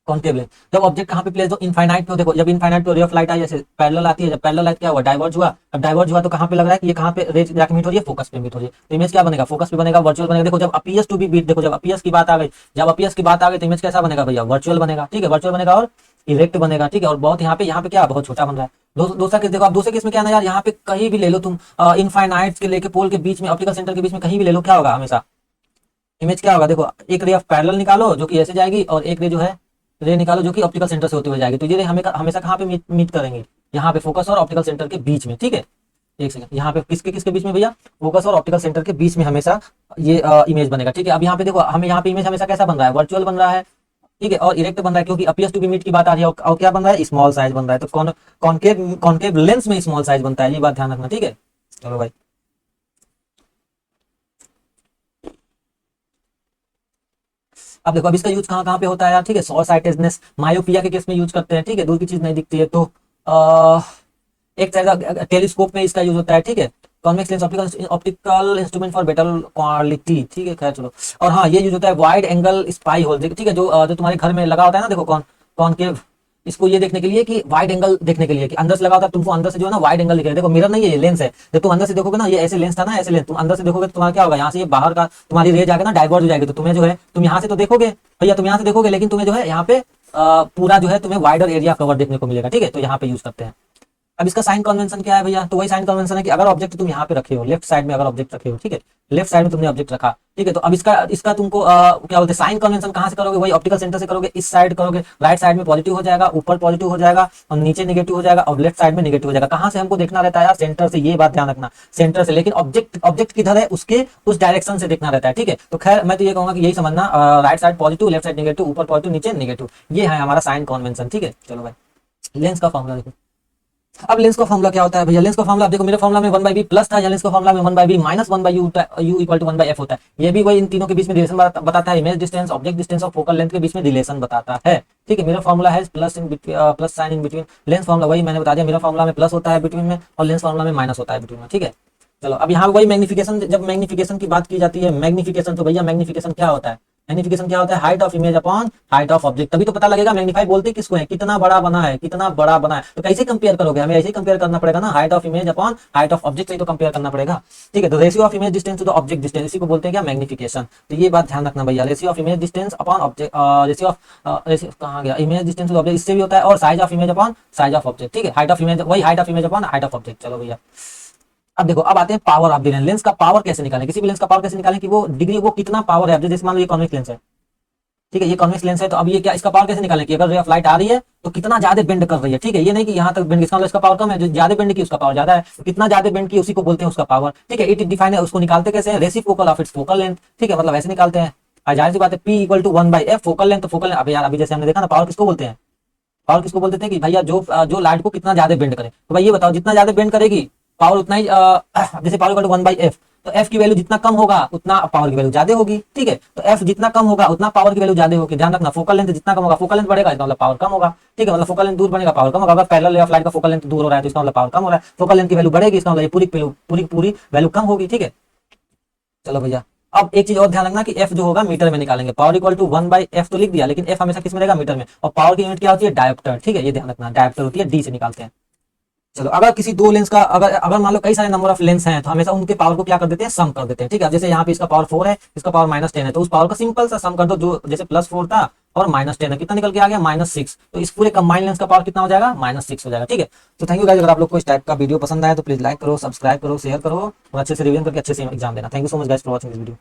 कॉन्केव लेंस, जब ऑब्जेक्ट कहाँ पे प्लेस हो, इनफाइनाइट पे हो। देखो जब इनफाइनाइट पे रे ऑफ लाइट आई, जैसे पैरेलल आती है, जब पैरेलल लाइट क्या हुआ, डाइवर्ज हुआ। अब डाइवर्ज हुआ तो कहाँ पे लग रहा है कि ये कहाँ पे रे जाके मीट हो रही है, फोकस पे मीट हो रही है, तो इमेज क्या बनेगा, फोकस पे बनेगा, वर्चुअल बनेगा। देखो जब अपीयर्स टू बी बीट, देखो जब अपीयर्स की बात आ गई, जब अपीयर्स की बात आ गई तो इमेज कैसा बनेगा भैया, वर्चुअल बनेगा। ठीक है, वर्चुअल बनेगा और इरेक्ट बनेगा। ठीक है, और बहुत यहाँ पे क्या बहुत छोटा बन रहा है। दूसरा केस देखो, आप दूसरे केस में क्या ना यार, यहाँ पे कहीं भी ले लो तुम, इनफाइनाइट के लेके पोल के बीच में, ऑप्टिकल सेंटर के बीच में कहीं भी ले लो, क्या होगा हमेशा, इमेज क्या होगा। देखो एक रे ऑफ पैरेलल निकालो जो कि ऐसे जाएगी और एक रे जो है रे निकालो जो कि ऑप्टिकल सेंटर से होते हुए जाएगी, तो ये रे हमें हमेशा कहाँ पे मीट करेंगे, यहाँ पे फोकस और ऑप्टिकल सेंटर के बीच में। ठीक है, एक सेकंड, यहाँ पे किसके किसके बीच में भैया, फोकस और ऑप्टिकल सेंटर के बीच में हमेशा ये इमेज बनेगा। ठीक है, अब यहाँ पे देखो हमें यहाँ पे इमेज हमेशा कैसा बन रहा है, वर्चुअल बन रहा है। ठीक है, और इरेक्ट बन रहा है क्योंकि अपीयर्स टू बी मीट की बात आ रही है, और क्या बन रहा है, स्मॉल साइज बन रहा है। तो कॉनकेव लेंस में स्मॉल साइज बनता है, ये बात ध्यान रखना। ठीक है, चलो भाई अब देखो, अब इसका यूज कहाँ कहाँ पे होता है यार। ठीक है, शॉर्ट साइटेडनेस, मायोपिया के केस में यूज करते हैं। ठीक है, दूर की चीज नहीं दिखती है तो एक टेलीस्कोप में इसका यूज होता है। ठीक है, convex lens, optical instrument for better quality. ठीक है, खैर चलो। और हाँ, ये यूज होता है वाइड एंगल स्पाई होल। ठीक है, जो तुम्हारे घर में लगा होता है ना, देखो कॉनकेव, इसको ये देखने के लिए कि वाइड एंगल देखने के लिए, कि अंदर से लगा होता है, तुमको अंदर से जो है ना वाइड एंगल दिखेगा। देखो मिरर नहीं है, ये लेंस है। जब तुम अंदर से देखोगे ना, ये ऐसे लेंस था ना, ऐसे लेंस, तुम अंदर से देखोगे तो तुम्हारा क्या होगा, यहाँ से ये बाहर का तुम्हारी रे जाएगा ना, डाइवर्ज हो जाएगी, तो तुम्हें जो है, तुम यहाँ से तो देखोगे भैया, तुम यहाँ से देखोगे, लेकिन तुम्हें जो है यहाँ पे पूरा जो है तुम्हें वाइडर एरिया कवर देखने को मिलेगा। ठीक है, तो यहाँ पे यूज करते हैं। अब इसका साइन कन्वेंशन क्या है भैया, तो वही साइन कन्वेंशन है कि अगर ऑब्जेक्ट तुम यहाँ पे रखे हो, लेफ्ट साइड में अगर ऑब्जेक्ट रखे हो, ठीक है, लेफ्ट साइड में तुमने ऑब्जेक्ट रखा, ठीक है, तो अब इसका तुमको क्या बोलते हैं, साइन कन्वेंशन कहाँ से करोगे, वही ऑप्टिकल सेंटर से करोगे। इस साइड करोगे, राइट साइड में पॉजिटिव हो जाएगा, ऊपर पॉजिटिव हो जाएगा और नीचे नेगेटिव हो जाएगा, और लेफ्ट साइड में नेगेटिव हो जाएगा। कहाँ से हमको देखना रहता है यार, सेंटर से, ये बात ध्यान रखना, सेंटर से। लेकिन ऑब्जेक्ट किधर है, उसके उस डायरेक्शन से देखना रहता है। ठीक है, तो खैर मैं तो ये कहूंगा कि यही समझना, right side positive, left side negative, ऊपर पॉजिटिव, नीचे नेगेटिव, ये है हमारा साइन कन्वेंशन। ठीक है, चलो भाई लेंस का फॉर्मूला देखो। अब लेंस का फॉर्मूला क्या होता है भैया, लेंस का फॉर्मूला देखो, मेरे फॉर्मूला में 1/b प्लस था, या लेंस का फॉर्मूला में 1/b minus 1/u u equal to 1/f होता है। ये भी वही इन तीनों के बीच में रिलेशन बताता है, इमेज डिस्टेंस, ऑब्जेक्ट डिस्टेंस और फोकल लेंथ के बीच में रिलेशन बताता है। ठीक है, मेरा फॉर्मूला है plus sign in between, lens formula वही मैंने बता दिया, मेरा फॉर्मूला में प्लस होता है बिटवीन में और लेंस फॉर्मूला में माइनस होता है बिटवीन में। ठीक है, चलो अब यहाँ वही मैग्निफिकेशन, जब मैग्निफिकेशन की बात की जाती है, मैग्निफिकेशन, तो भैया मैग्निफिकेशन क्या होता है, मैग्निफिकेशन क्या होता है, height of image upon height of object. तभी तो पता लगेगा मैग्नीफाई बोलते किसको है, कितना बड़ा बना है, कितना बड़ा बना है। तो कैसे कंपेयर करोगे, हमें ऐसे ही कंपेयर करना पड़ेगा ना, height of image upon height of object से तो कंपेयर करना पड़ेगा। ठीक है, तो ratio of image distance to the object distance, इसी को बोलते हैं क्या, मैग्निफिकेशन। तो ये बात ध्यान रखना भैया, ratio of image distance upon object, ratio of कहाँ गया, image distance to the object, इससे भी होता है, और size of image upon size of object. ठीक है, हाइट ऑफ इमेज, वही height of image upon height of object. चलो भैया अब देखो, अब आते हैं power of the lens. Lens का पावर कैसे निकालें, किसी भी लेंस का पावर कैसे निकालें कि वो डिग्री, वो कितना पावर है। जैसे मान लो ये कॉन्वेक्स लेंस है, ठीक है, ये कॉन्वेक्स लेंस है, तो अब ये क्या, इसका पावर कैसे निकालें कि अगर रे ऑफ लाइट आ रही है तो कितना ज्यादा बेंड कर रही है। ठीक है, ये नहीं कि यहाँ तक बेंड, इसका मतलब इसका पावर कम है, जो ज्यादा बेंड की उसका पावर ज्यादा है, तो कितना ज्यादा बेंड की उसी को बोलते हैं उसका पावर। ठीक है, इट डिफाइन है, उसको निकालते कैसे हैं, reciprocal of its focal length. ठीक है, मतलब ऐसे निकालते हैं, जाहिर सी बात है, P equal to 1/f focal length. तो फोकल अब यार अभी जैसे हमने देखा ना, पावर किसको बोलते हैं, पावर किसको बोलते थे कि भैया जो लाइट को कितना ज्यादा बेंड करे। तो भाई ये बताओ, जितना ज्यादा बेंड करेगी पावर उतना ही जैसे पावर इक्वल टू 1/f, तो f की वैल्यू जितना कम होगा उतना पावर की वैल्यू ज्यादा होगी, ठीक है। तो f जितना कम होगा उतना पावर की वैल्यू ज्यादा होगी। ध्यान रखना, फोकल लेंथ जितना कम होगा, फोकल लेंथ बढ़ेगा इसका मतलब पावर कम होगा, ठीक है। मतलब फोकल लेंथ दूर बढ़ेगा पावर कम होगा। अगर पैरेलल ऑफ लाइट का फोकल लेंथ दूर हो रहा है तो इसका मतलब पावर कम हो रहा है। फोकल लेंथ की वैल्यू बढ़ेगी, इसका मतलब पूरी वैल्यू कम होगी, ठीक है। चलो भैया, अब एक चीज और ध्यान रखना कि f जो होगा मीटर में निकालेंगे। पावर इक्वल टू 1/f तो लिख दिया, लेकिन f हमेशा किस में रहेगा, मीटर में। और पावर की यूनिट क्या होती है, डायोप्टर, ठीक है। ये ध्यान रखना, डायोप्टर होती है, d से निकालते हैं। चलो, अगर किसी दो लेंस का अगर अगर मान लो कई सारे नंबर ऑफ लेंस हैं तो हमेशा उनके पावर को क्या कर देते हैं, सम कर देते हैं, ठीक है। जैसे यहाँ पे इसका पावर 4 है, इसका पावर -10 है, तो उस पावर का सिंपल सा सम कर दो। जो जैसे +4 था और -10 है, कितना निकल के आ गया, -6। तो इस पूरे कंबाइंड लेंस का पावर कितना हो जाएगा, -6 हो जाएगा, ठीक है। तो थैंक यू गाइस। अगर आप लोग को इस टाइप का वीडियो पसंद आया तो प्लीज लाइक करो, सब्सक्राइब करो, शेयर करो और अच्छे से रिवीजन करके अच्छे से एग्जाम देना। Thank you so much guys for watching this video.